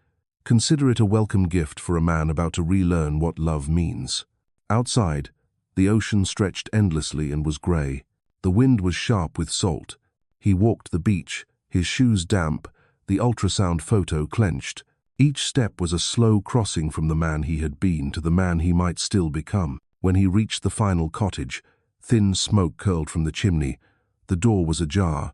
Consider it a welcome gift for a man about to relearn what love means." Outside, the ocean stretched endlessly and was gray. The wind was sharp with salt. He walked the beach, his shoes damp, the ultrasound photo clenched. Each step was a slow crossing from the man he had been to the man he might still become. When he reached the final cottage, thin smoke curled from the chimney. The door was ajar,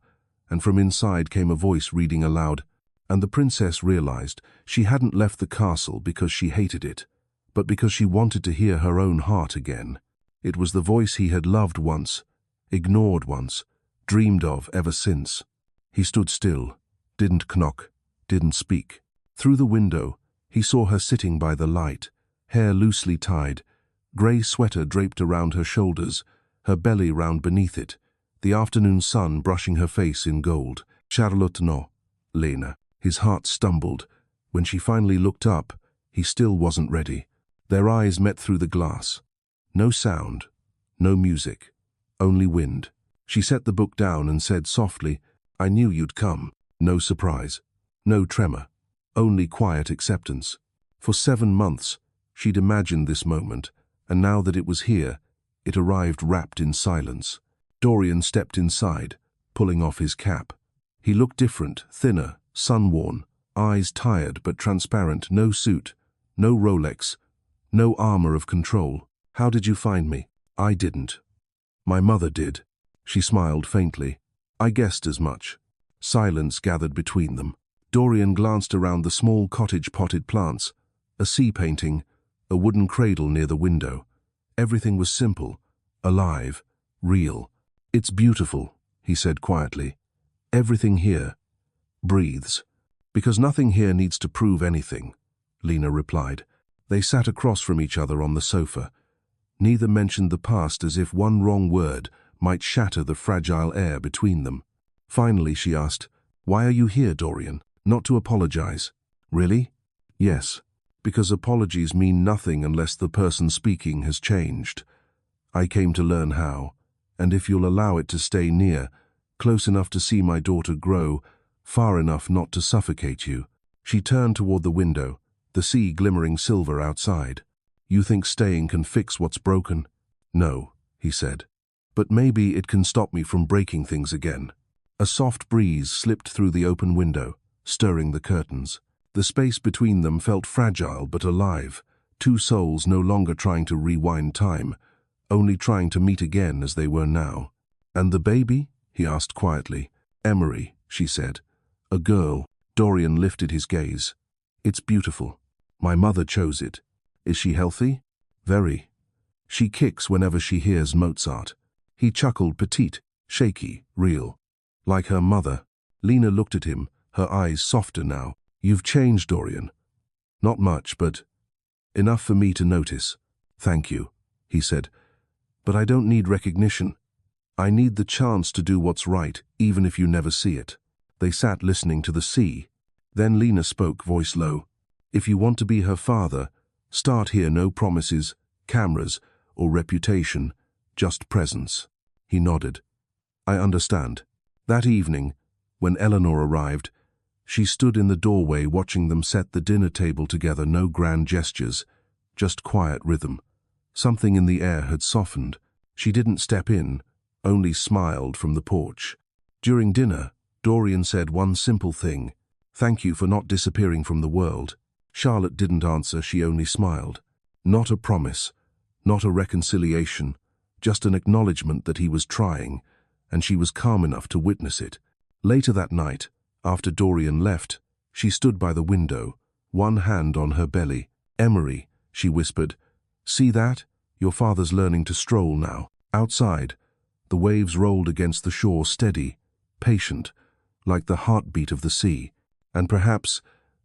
and from inside came a voice reading aloud, and the princess realized she hadn't left the castle because she hated it, but because she wanted to hear her own heart again. It was the voice he had loved once, ignored once, dreamed of ever since. He stood still, didn't knock, didn't speak. Through the window, he saw her sitting by the light, hair loosely tied, grey sweater draped around her shoulders, her belly round beneath it, the afternoon sun brushing her face in gold. "Charlotte, no, Lena." His heart stumbled. When she finally looked up, he still wasn't ready. Their eyes met through the glass. No sound, no music, only wind. She set the book down and said softly, "I knew you'd come." No surprise, no tremor, only quiet acceptance. For 7 months, she'd imagined this moment, and now that it was here, it arrived wrapped in silence. Dorian stepped inside, pulling off his cap. He looked different, thinner, sun-worn, eyes tired but transparent, no suit, no Rolex, no armor of control. "How did you find me?" "I didn't. My mother did." She smiled faintly. "I guessed as much." Silence gathered between them. Dorian glanced around the small cottage potted plants, a sea painting, a wooden cradle near the window. Everything was simple, alive, real. "It's beautiful," he said quietly. "Everything here breathes." "Because nothing here needs to prove anything," Lena replied. They sat across from each other on the sofa. Neither mentioned the past, as if one wrong word might shatter the fragile air between them. Finally she asked, "Why are you here, Dorian?" "Not to apologize." "Really?" "Yes. Because apologies mean nothing unless the person speaking has changed. I came to learn how, and if you'll allow it to stay near, close enough to see my daughter grow, far enough not to suffocate you." She turned toward the window, the sea glimmering silver outside. "You think staying can fix what's broken?" "No," he said. "But maybe it can stop me from breaking things again." A soft breeze slipped through the open window, stirring the curtains. The space between them felt fragile but alive, two souls no longer trying to rewind time, only trying to meet again as they were now. "And the baby?" he asked quietly. "Emery," she said. "A girl." Dorian lifted his gaze. "It's beautiful. My mother chose it. Is she healthy?" "Very. She kicks whenever she hears Mozart." He chuckled, petite, shaky, real. "Like her mother." Lena looked at him, her eyes softer now. "You've changed, Dorian." "Not much, but enough for me to notice." "Thank you," he said. "But I don't need recognition. I need the chance to do what's right, even if you never see it." They sat listening to the sea. Then Lena spoke, voice low. "If you want to be her father, start here. No promises, cameras, or reputation, just presence." He nodded. "I understand." That evening, when Eleanor arrived, she stood in the doorway watching them set the dinner table together. No grand gestures, just quiet rhythm. Something in the air had softened. She didn't step in, only smiled from the porch. During dinner, Dorian said one simple thing: "Thank you for not disappearing from the world." Charlotte didn't answer, she only smiled. Not a promise, not a reconciliation, just an acknowledgement that he was trying, and she was calm enough to witness it. Later that night, after Dorian left, she stood by the window, one hand on her belly. "Emery," she whispered, "see that? Your father's learning to stroll now." Outside, the waves rolled against the shore, steady, patient, like the heartbeat of the sea, and perhaps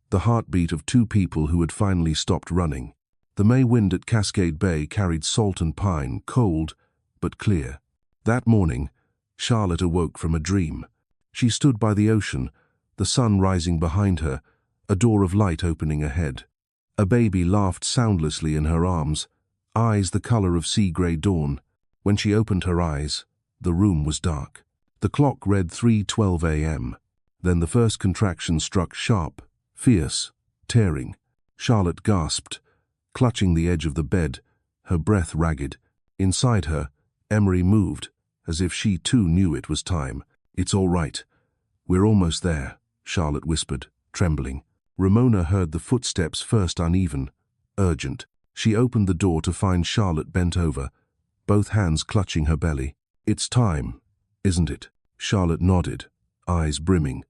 the heartbeat of two people who had finally stopped running. The May wind at Cascade Bay carried salt and pine, cold but clear. That morning, Charlotte awoke from a dream. She stood by the ocean, the sun rising behind her, a door of light opening ahead. A baby laughed soundlessly in her arms, eyes the color of sea-gray dawn. When she opened her eyes, the room was dark. The clock read 3:12 a.m. Then the first contraction struck sharp, fierce, tearing. Charlotte gasped, clutching the edge of the bed, her breath ragged. Inside her, Emery moved, as if she too knew it was time. "It's all right. We're almost there," Charlotte whispered, trembling. Ramona heard the footsteps, first uneven, urgent. She opened the door to find Charlotte bent over, both hands clutching her belly. "It's time, isn't it?" Charlotte nodded, eyes brimming.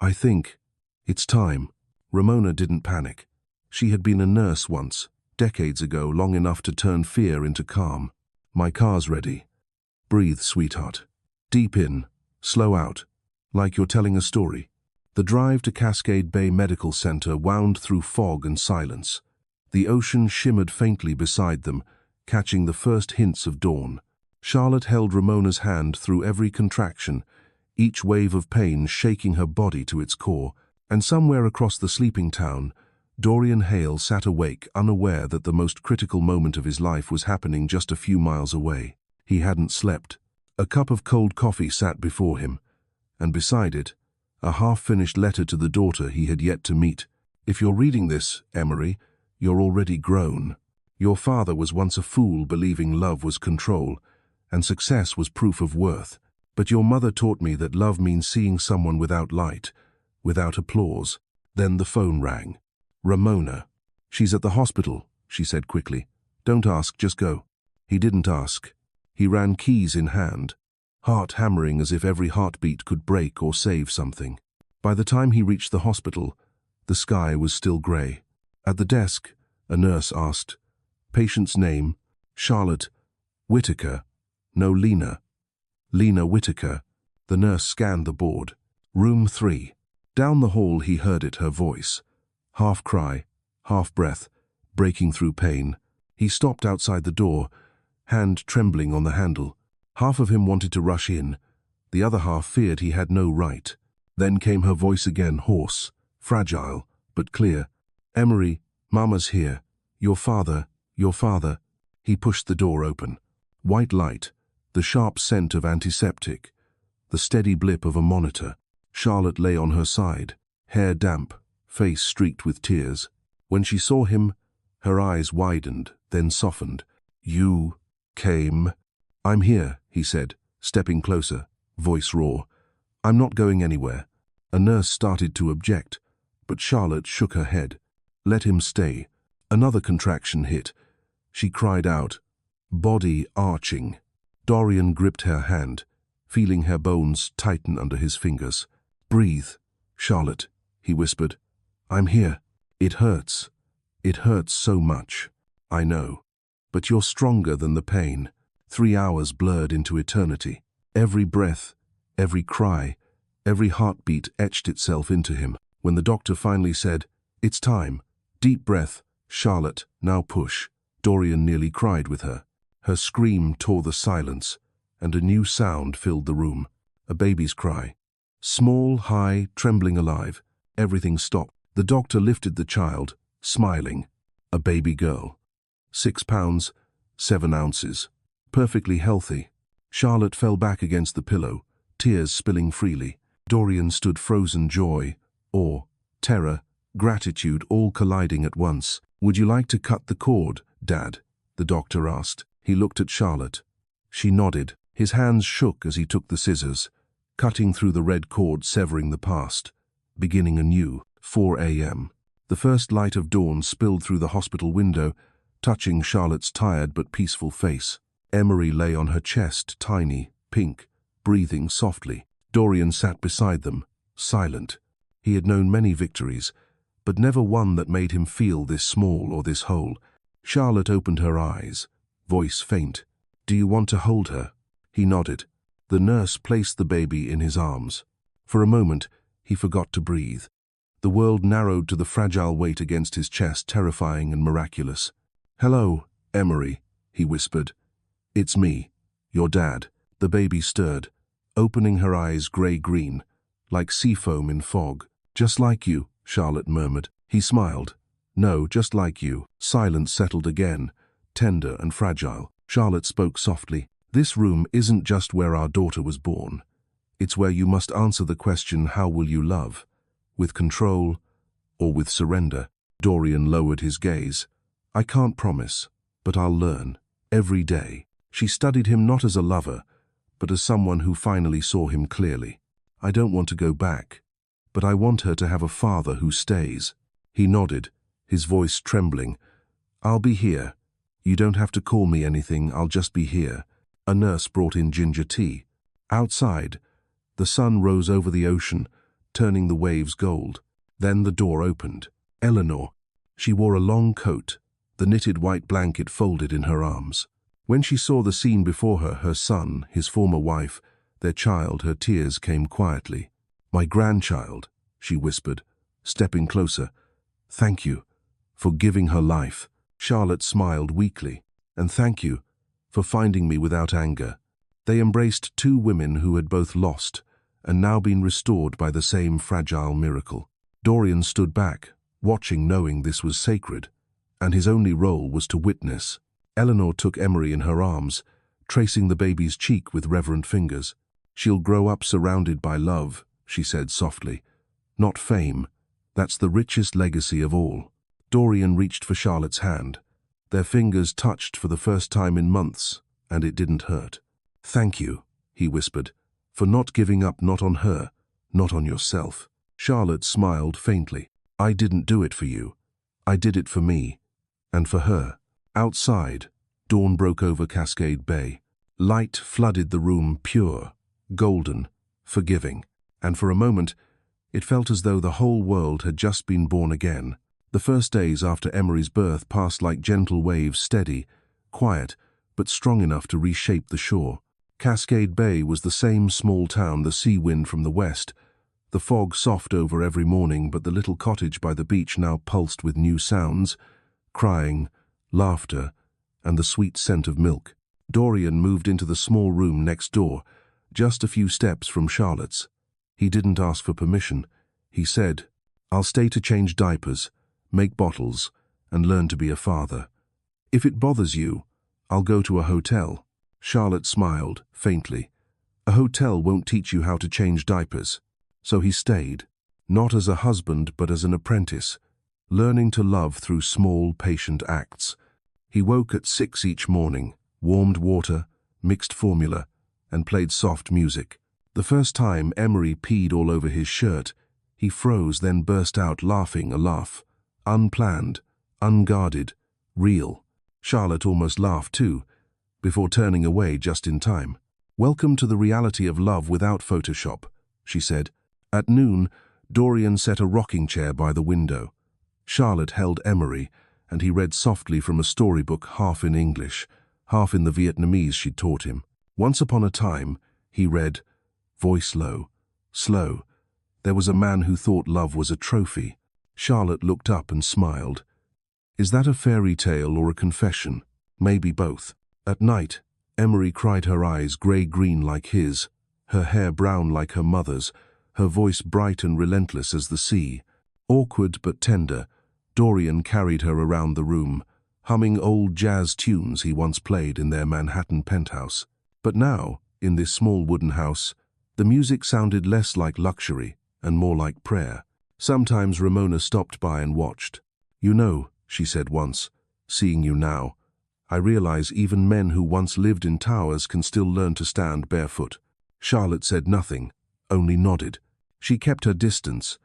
"I think it's time." Ramona didn't panic. She had been a nurse once, decades ago, long enough to turn fear into calm. "My car's ready. Breathe, sweetheart. Deep in, slow out, like you're telling a story." The drive to Cascade Bay Medical Center wound through fog and silence. The ocean shimmered faintly beside them, catching the first hints of dawn. Charlotte held Ramona's hand through every contraction, each wave of pain shaking her body to its core. And somewhere across the sleeping town, Dorian Hail sat awake, unaware that the most critical moment of his life was happening just a few miles away. He hadn't slept. A cup of cold coffee sat before him, and beside it, a half-finished letter to the daughter he had yet to meet. "If you're reading this, Emery, you're already grown. Your father was once a fool, believing love was control, and success was proof of worth. But your mother taught me that love means seeing someone without light, without applause. Then the phone rang. Ramona. She's at the hospital, she said quickly. Don't ask, just go. He didn't ask. He ran, keys in hand, heart hammering as if every heartbeat could break or save something. By the time he reached the hospital, the sky was still grey. At the desk, a nurse asked, "Patient's name?" "Charlotte Whitaker." "No, Lena." "Lena Whitaker." The nurse scanned the board. "Room 3. Down the hall he heard it, her voice. Half cry, half breath, breaking through pain. He stopped outside the door, hand trembling on the handle. Half of him wanted to rush in. The other half feared he had no right. Then came her voice again, hoarse, fragile, but clear. "Emery, Mama's here. Your father, your father." He pushed the door open. White light, the sharp scent of antiseptic, the steady blip of a monitor. Charlotte lay on her side, hair damp, face streaked with tears. When she saw him, her eyes widened, then softened. "You came?" "I'm here," he said, stepping closer, voice raw. "I'm not going anywhere." A nurse started to object, but Charlotte shook her head. "Let him stay." Another contraction hit. She cried out, body arching. Dorian gripped her hand, feeling her bones tighten under his fingers. "Breathe, Charlotte," he whispered. "I'm here. It hurts. It hurts so much. I know. But you're stronger than the pain." 3 hours blurred into eternity. Every breath, every cry, every heartbeat etched itself into him. When the doctor finally said, "It's time. Deep breath, Charlotte, now push," Dorian nearly cried with her. Her scream tore the silence, and a new sound filled the room. A baby's cry. Small, high, trembling alive. Everything stopped. The doctor lifted the child, smiling. A baby girl. 6 pounds, 7 ounces. Perfectly healthy. Charlotte fell back against the pillow, tears spilling freely. Dorian stood, frozen, joy, awe, terror, gratitude all colliding at once. "Would you like to cut the cord, Dad?" the doctor asked. He looked at Charlotte. She nodded. His hands shook as he took the scissors, cutting through the red cord, severing the past, beginning anew. 4 a.m. The first light of dawn spilled through the hospital window, touching Charlotte's tired but peaceful face. Emery lay on her chest, tiny, pink, breathing softly. Dorian sat beside them, silent. He had known many victories, but never one that made him feel this small or this whole. Charlotte opened her eyes, voice faint. "Do you want to hold her?" He nodded. The nurse placed the baby in his arms. For a moment, he forgot to breathe. The world narrowed to the fragile weight against his chest, terrifying and miraculous. "Hello, Emery," he whispered. "It's me, your dad." The baby stirred, opening her eyes grey-green, like sea foam in fog. "Just like you," Charlotte murmured. He smiled. "No, just like you." Silence settled again, tender and fragile. Charlotte spoke softly. "This room isn't just where our daughter was born. It's where you must answer the question, how will you love? With control or with surrender?" Dorian lowered his gaze. "I can't promise, but I'll learn. Every day." She studied him not as a lover, but as someone who finally saw him clearly. "I don't want to go back, but I want her to have a father who stays." He nodded, his voice trembling. "I'll be here. You don't have to call me anything, I'll just be here." A nurse brought in ginger tea. Outside, the sun rose over the ocean, turning the waves gold. Then the door opened. Eleanor. She wore a long coat, the knitted white blanket folded in her arms. When she saw the scene before her, her son, his former wife, their child, her tears came quietly. "My grandchild," she whispered, stepping closer. "Thank you for giving her life." Charlotte smiled weakly. "And thank you for finding me without anger." They embraced two women who had both lost and now been restored by the same fragile miracle. Dorian stood back, watching, knowing this was sacred, and his only role was to witness. Eleanor took Emery in her arms, tracing the baby's cheek with reverent fingers. "She'll grow up surrounded by love," she said softly. "Not fame. That's the richest legacy of all." Dorian reached for Charlotte's hand. Their fingers touched for the first time in months, and it didn't hurt. "Thank you," he whispered, "for not giving up, not on her, not on yourself." Charlotte smiled faintly. "I didn't do it for you. I did it for me, and for her." Outside, dawn broke over Cascade Bay. Light flooded the room, pure, golden, forgiving, and for a moment, it felt as though the whole world had just been born again. The first days after Emery's birth passed like gentle waves, steady, quiet, but strong enough to reshape the shore. Cascade Bay was the same small town, the sea wind from the west, the fog soft over every morning, but the little cottage by the beach now pulsed with new sounds, crying, laughter, and the sweet scent of milk. Dorian moved into the small room next door, just a few steps from Charlotte's. He didn't ask for permission. He said, "I'll stay to change diapers, make bottles, and learn to be a father. If it bothers you, I'll go to a hotel." Charlotte smiled, faintly. "A hotel won't teach you how to change diapers." So he stayed, not as a husband but as an apprentice, learning to love through small, patient acts. He woke at 6 each morning, warmed water, mixed formula, and played soft music. The first time Emery peed all over his shirt, he froze, then burst out laughing, a laugh. Unplanned, unguarded, real. Charlotte almost laughed too, before turning away just in time. "Welcome to the reality of love without Photoshop," she said. At noon, Dorian set a rocking chair by the window. Charlotte held Emery, and he read softly from a storybook, half in English, half in the Vietnamese she'd taught him. Once upon a time, he read, voice low, slow, there was a man who thought love was a trophy. Charlotte looked up and smiled. Is that a fairy tale or a confession? Maybe both. At night, Emery cried, her eyes grey-green like his, her hair brown like her mother's, her voice bright and relentless as the sea. Awkward but tender, Dorian carried her around the room, humming old jazz tunes he once played in their Manhattan penthouse. But now, in this small wooden house, the music sounded less like luxury and more like prayer. Sometimes Ramona stopped by and watched. "You know," she said once, "seeing you now, I realize even men who once lived in towers can still learn to stand barefoot." Charlotte said nothing, only nodded. She kept her distance,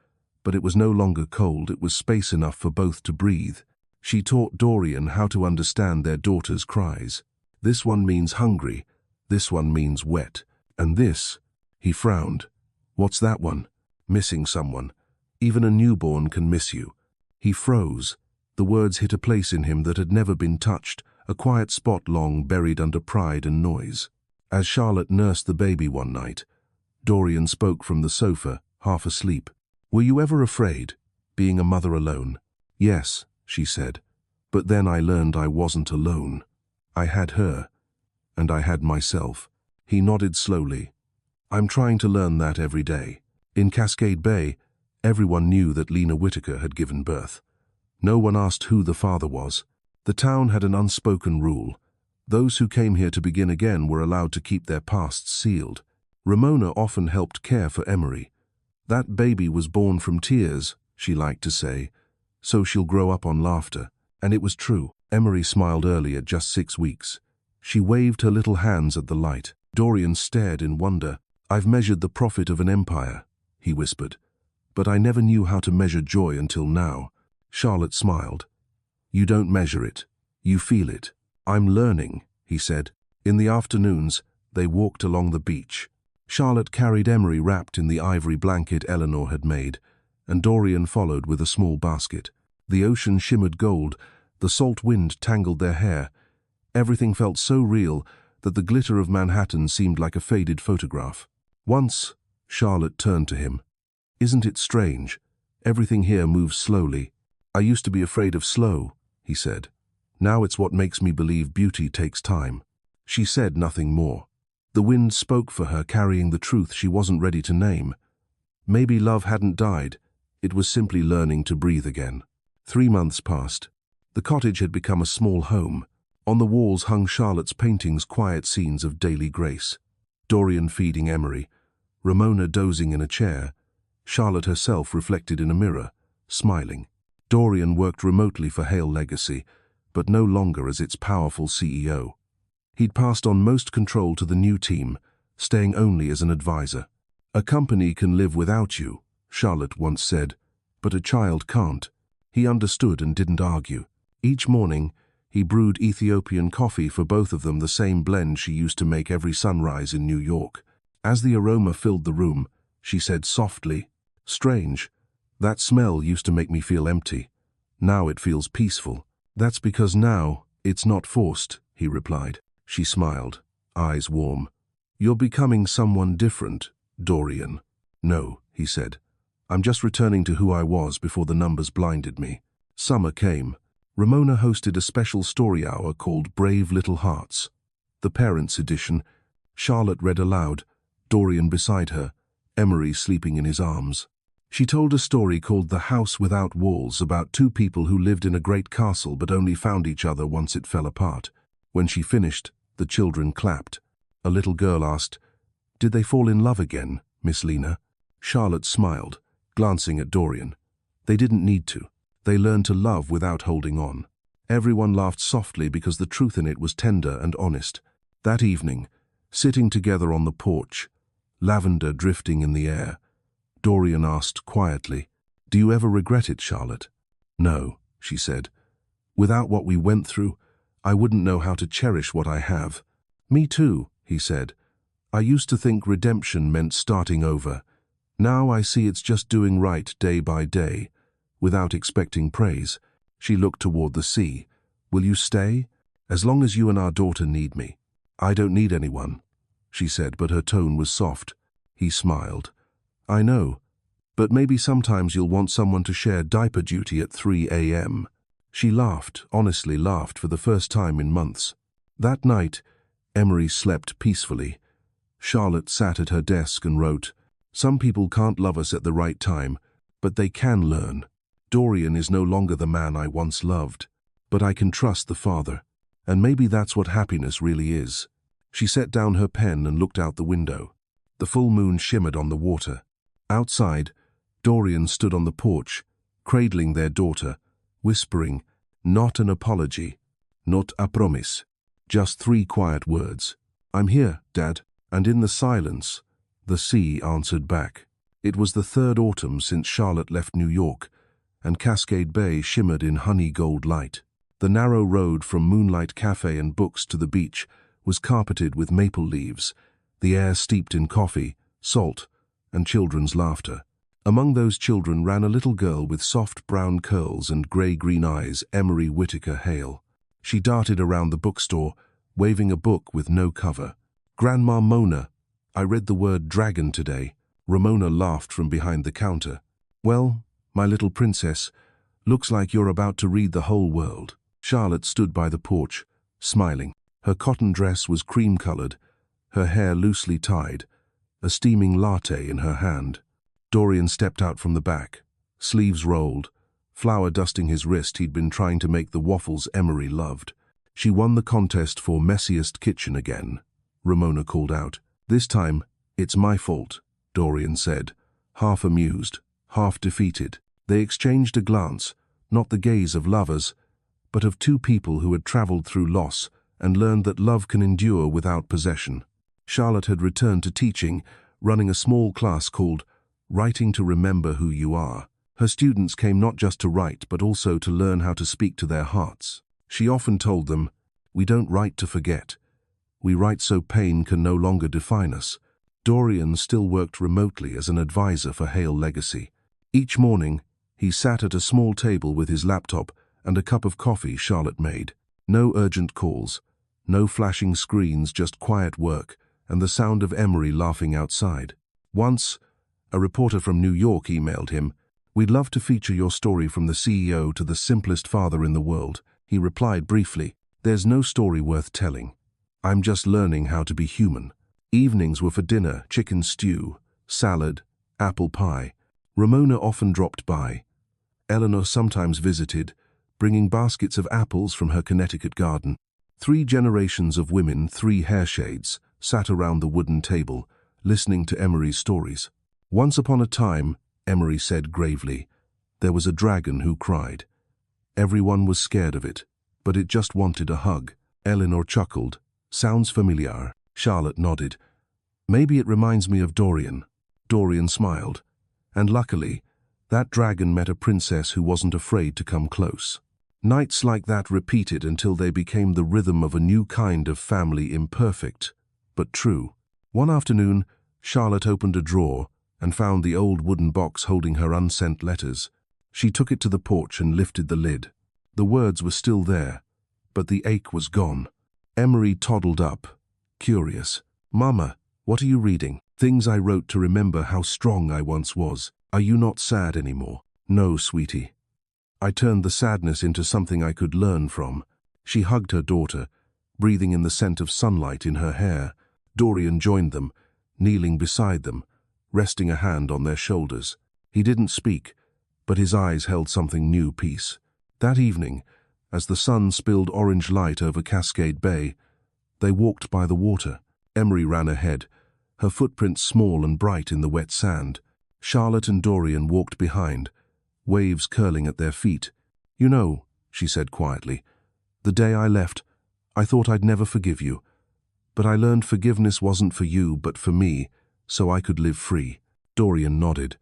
but it was no longer cold, it was space enough for both to breathe. She taught Dorian how to understand their daughter's cries. This one means hungry, this one means wet, and this, he frowned. What's that one? Missing someone. Even a newborn can miss you. He froze. The words hit a place in him that had never been touched, a quiet spot long buried under pride and noise. As Charlotte nursed the baby one night, Dorian spoke from the sofa, half asleep. "Were you ever afraid, being a mother alone?" "Yes," she said. "But then I learned I wasn't alone. I had her, and I had myself." He nodded slowly. "I'm trying to learn that every day." In Cascade Bay, everyone knew that Lena Whitaker had given birth. No one asked who the father was. The town had an unspoken rule. Those who came here to begin again were allowed to keep their pasts sealed. Ramona often helped care for Emery. "That baby was born from tears," she liked to say, "so she'll grow up on laughter." And it was true. Emery smiled early at just 6 weeks. She waved her little hands at the light. Dorian stared in wonder. "I've measured the profit of an empire," he whispered. "But I never knew how to measure joy until now." Charlotte smiled. "You don't measure it. You feel it." "I'm learning," he said. In the afternoons, they walked along the beach. Charlotte carried Emery wrapped in the ivory blanket Eleanor had made, and Dorian followed with a small basket. The ocean shimmered gold, the salt wind tangled their hair. Everything felt so real that the glitter of Manhattan seemed like a faded photograph. Once, Charlotte turned to him. "Isn't it strange? Everything here moves slowly." "I used to be afraid of slow," he said. "Now it's what makes me believe beauty takes time." She said nothing more. The wind spoke for her, carrying the truth she wasn't ready to name. Maybe love hadn't died. It was simply learning to breathe again. 3 months passed. The cottage had become a small home. On the walls hung Charlotte's paintings, quiet scenes of daily grace. Dorian feeding Emery, Ramona dozing in a chair, Charlotte herself reflected in a mirror, smiling. Dorian worked remotely for Hail Legacy, but no longer as its powerful CEO. He'd passed on most control to the new team, staying only as an advisor. "A company can live without you," Charlotte once said, "but a child can't." He understood and didn't argue. Each morning, he brewed Ethiopian coffee for both of them, the same blend she used to make every sunrise in New York. As the aroma filled the room, she said softly, "Strange. That smell used to make me feel empty. Now it feels peaceful." "That's because now it's not forced," he replied. She smiled, eyes warm. "You're becoming someone different, Dorian." "No," he said. "I'm just returning to who I was before the numbers blinded me." Summer came. Ramona hosted a special story hour called Brave Little Hearts. The Parents' Edition. Charlotte read aloud, Dorian beside her, Emery sleeping in his arms. She told a story called The House Without Walls, about two people who lived in a great castle but only found each other once it fell apart. When she finished, the children clapped. A little girl asked, "Did they fall in love again, Miss Lena?" Charlotte smiled, glancing at Dorian. "They didn't need to. They learned to love without holding on." Everyone laughed softly because the truth in it was tender and honest. That evening, sitting together on the porch, lavender drifting in the air, Dorian asked quietly, "Do you ever regret it, Charlotte?" "No," she said. "Without what we went through, I wouldn't know how to cherish what I have." "Me too," he said. "I used to think redemption meant starting over. Now I see it's just doing right day by day, without expecting praise." She looked toward the sea. "Will you stay? As long as you and our daughter need me." "I don't need anyone," she said, but her tone was soft. He smiled. "I know, but maybe sometimes you'll want someone to share diaper duty at 3 a.m. She laughed, honestly laughed, for the first time in months. That night, Emery slept peacefully. Charlotte sat at her desk and wrote, "Some people can't love us at the right time, but they can learn. Dorian is no longer the man I once loved, but I can trust the father. And maybe that's what happiness really is." She set down her pen and looked out the window. The full moon shimmered on the water. Outside, Dorian stood on the porch, cradling their daughter, whispering, "Not an apology, not a promise." Just 3 quiet words. "I'm here, Dad." And in the silence, the sea answered back. It was the 3rd autumn since Charlotte left New York, and Cascade Bay shimmered in honey-gold light. The narrow road from Moonlight Cafe and books to the beach was carpeted with maple leaves, the air steeped in coffee, salt, and children's laughter. Among those children ran a little girl with soft brown curls and grey-green eyes, Emery Hail. She darted around the bookstore, waving a book with no cover. "Grandma Mona, I read the word dragon today." Ramona laughed from behind the counter. "Well, my little princess, looks like you're about to read the whole world." Charlotte stood by the porch, smiling. Her cotton dress was cream-colored, her hair loosely tied, a steaming latte in her hand. Dorian stepped out from the back, sleeves rolled, flour dusting his wrist. He'd been trying to make the waffles Emery loved. "She won the contest for messiest kitchen again," Ramona called out. "This time, it's my fault," Dorian said, half amused, half defeated. They exchanged a glance, not the gaze of lovers, but of two people who had traveled through loss and learned that love can endure without possession. Charlotte had returned to teaching, running a small class called Writing to Remember Who You Are. Her students came not just to write, but also to learn how to speak to their hearts. She often told them, "We don't write to forget. We write so pain can no longer define us." Dorian still worked remotely as an advisor for Hail Legacy. Each morning, he sat at a small table with his laptop and a cup of coffee Charlotte made. No urgent calls, no flashing screens, just quiet work and the sound of Emery laughing outside. Once, a reporter from New York emailed him, "We'd love to feature your story from the CEO to the simplest father in the world." He replied briefly, "There's no story worth telling. I'm just learning how to be human." Evenings were for dinner, chicken stew, salad, apple pie. Ramona often dropped by. Eleanor sometimes visited, bringing baskets of apples from her Connecticut garden. 3 generations of women, 3 hair shades, sat around the wooden table, listening to Emery's stories. "Once upon a time," Emery said gravely, "there was a dragon who cried. Everyone was scared of it, but it just wanted a hug." Eleanor chuckled, Sounds familiar. Charlotte nodded. Maybe it reminds me of Dorian. Dorian smiled. And luckily, that dragon met a princess who wasn't afraid to come close. Nights like that repeated until they became the rhythm of a new kind of family, imperfect, but true. One afternoon, Charlotte opened a drawer and found the old wooden box holding her unsent letters. She took it to the porch and lifted the lid. The words were still there, but the ache was gone. Emery toddled up, curious. "Mama, what are you reading?" "Things I wrote to remember how strong I once was. Are you not sad anymore?" "No, sweetie. I turned the sadness into something I could learn from." She hugged her daughter, breathing in the scent of sunlight in her hair. Dorian joined them, kneeling beside them, resting a hand on their shoulders. He didn't speak, but his eyes held something new, peace. That evening, as the sun spilled orange light over Cascade Bay, they walked by the water. Emery ran ahead, her footprints small and bright in the wet sand. Charlotte and Dorian walked behind, waves curling at their feet. "You know," she said quietly, "the day I left, I thought I'd never forgive you. But I learned forgiveness wasn't for you, but for me, so I could live free." Dorian nodded.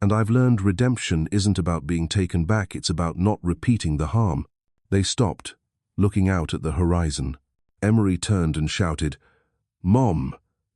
"And I've learned redemption isn't about being taken back, it's about not repeating the harm." They stopped, looking out at the horizon. Emery turned and shouted, "Mom!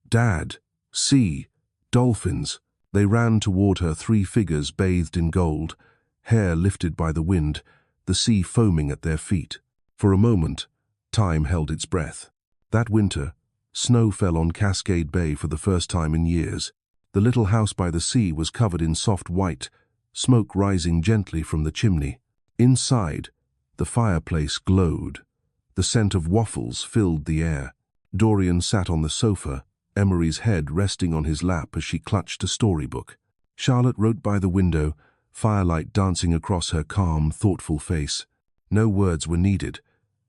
Dad! See! Dolphins!" They ran toward her, three figures bathed in gold, hair lifted by the wind, the sea foaming at their feet. For a moment, time held its breath. That winter, snow fell on Cascade Bay for the first time in years. The little house by the sea was covered in soft white, smoke rising gently from the chimney. Inside, the fireplace glowed. The scent of waffles filled the air. Dorian sat on the sofa, Emery's head resting on his lap as she clutched a storybook. Charlotte wrote by the window, firelight dancing across her calm, thoughtful face. No words were needed.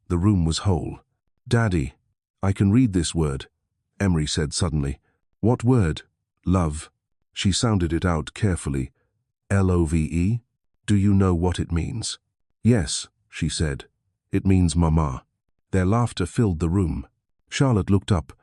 The room was whole. "Daddy, I can read this word," Emery said suddenly. "What word?" "Love." She sounded it out carefully. "Love? Do you know what it means?" "Yes," she said. "It means mama." Their laughter filled the room. Charlotte looked up,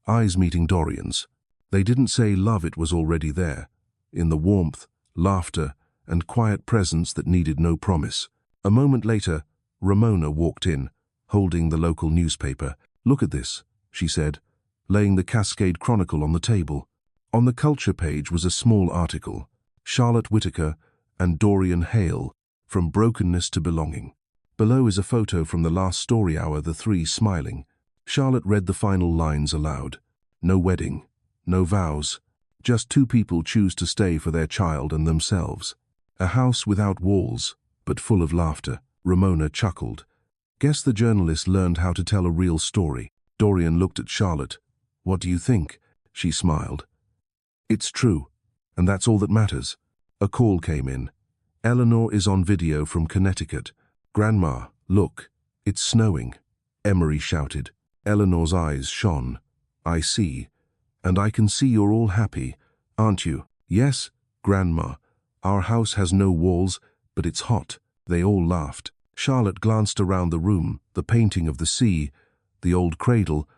eyes meeting Dorian's. They didn't say love, it was already there, in the warmth, laughter, and quiet presence that needed no promise. A moment later, Ramona walked in, holding the local newspaper. "Look at this," she said, laying the Cascade Chronicle on the table. On the culture page was a small article, "Charlotte Whittaker and Dorian Hail, from brokenness to belonging." Below is a photo from the last story hour, the three smiling. Charlotte read the final lines aloud. "No wedding, no vows, just two people choose to stay for their child and themselves. A house without walls, but full of laughter." Ramona chuckled. "Guess the journalist learned how to tell a real story." Dorian looked at Charlotte. "What do you think?" She smiled. "It's true, and that's all that matters." A call came in. "Eleanor is on video from Connecticut." "Grandma, look, it's snowing," Emery shouted. Eleanor's eyes shone. "I see. And I can see you're all happy, aren't you?" "Yes, Grandma. Our house has no walls, but it's hot." They all laughed. Charlotte glanced around the room, the painting of the sea, the old cradle,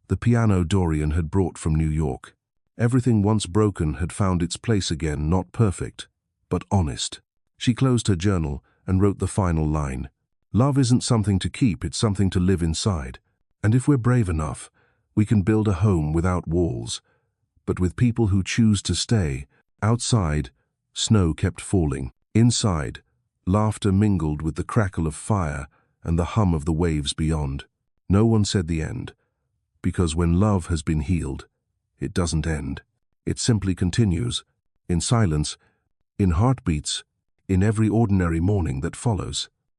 the piano Dorian had brought from New York. Everything once broken had found its place again, not perfect, but honest. She closed her journal and wrote the final line. "Love isn't something to keep, it's something to live inside. And if we're brave enough, we can build a home without walls, but with people who choose to stay." Outside, snow kept falling. Inside, laughter mingled with the crackle of fire and the hum of the waves beyond. No one said the end, because when love has been healed, it doesn't end. It simply continues, in silence, in heartbeats, in every ordinary morning that follows.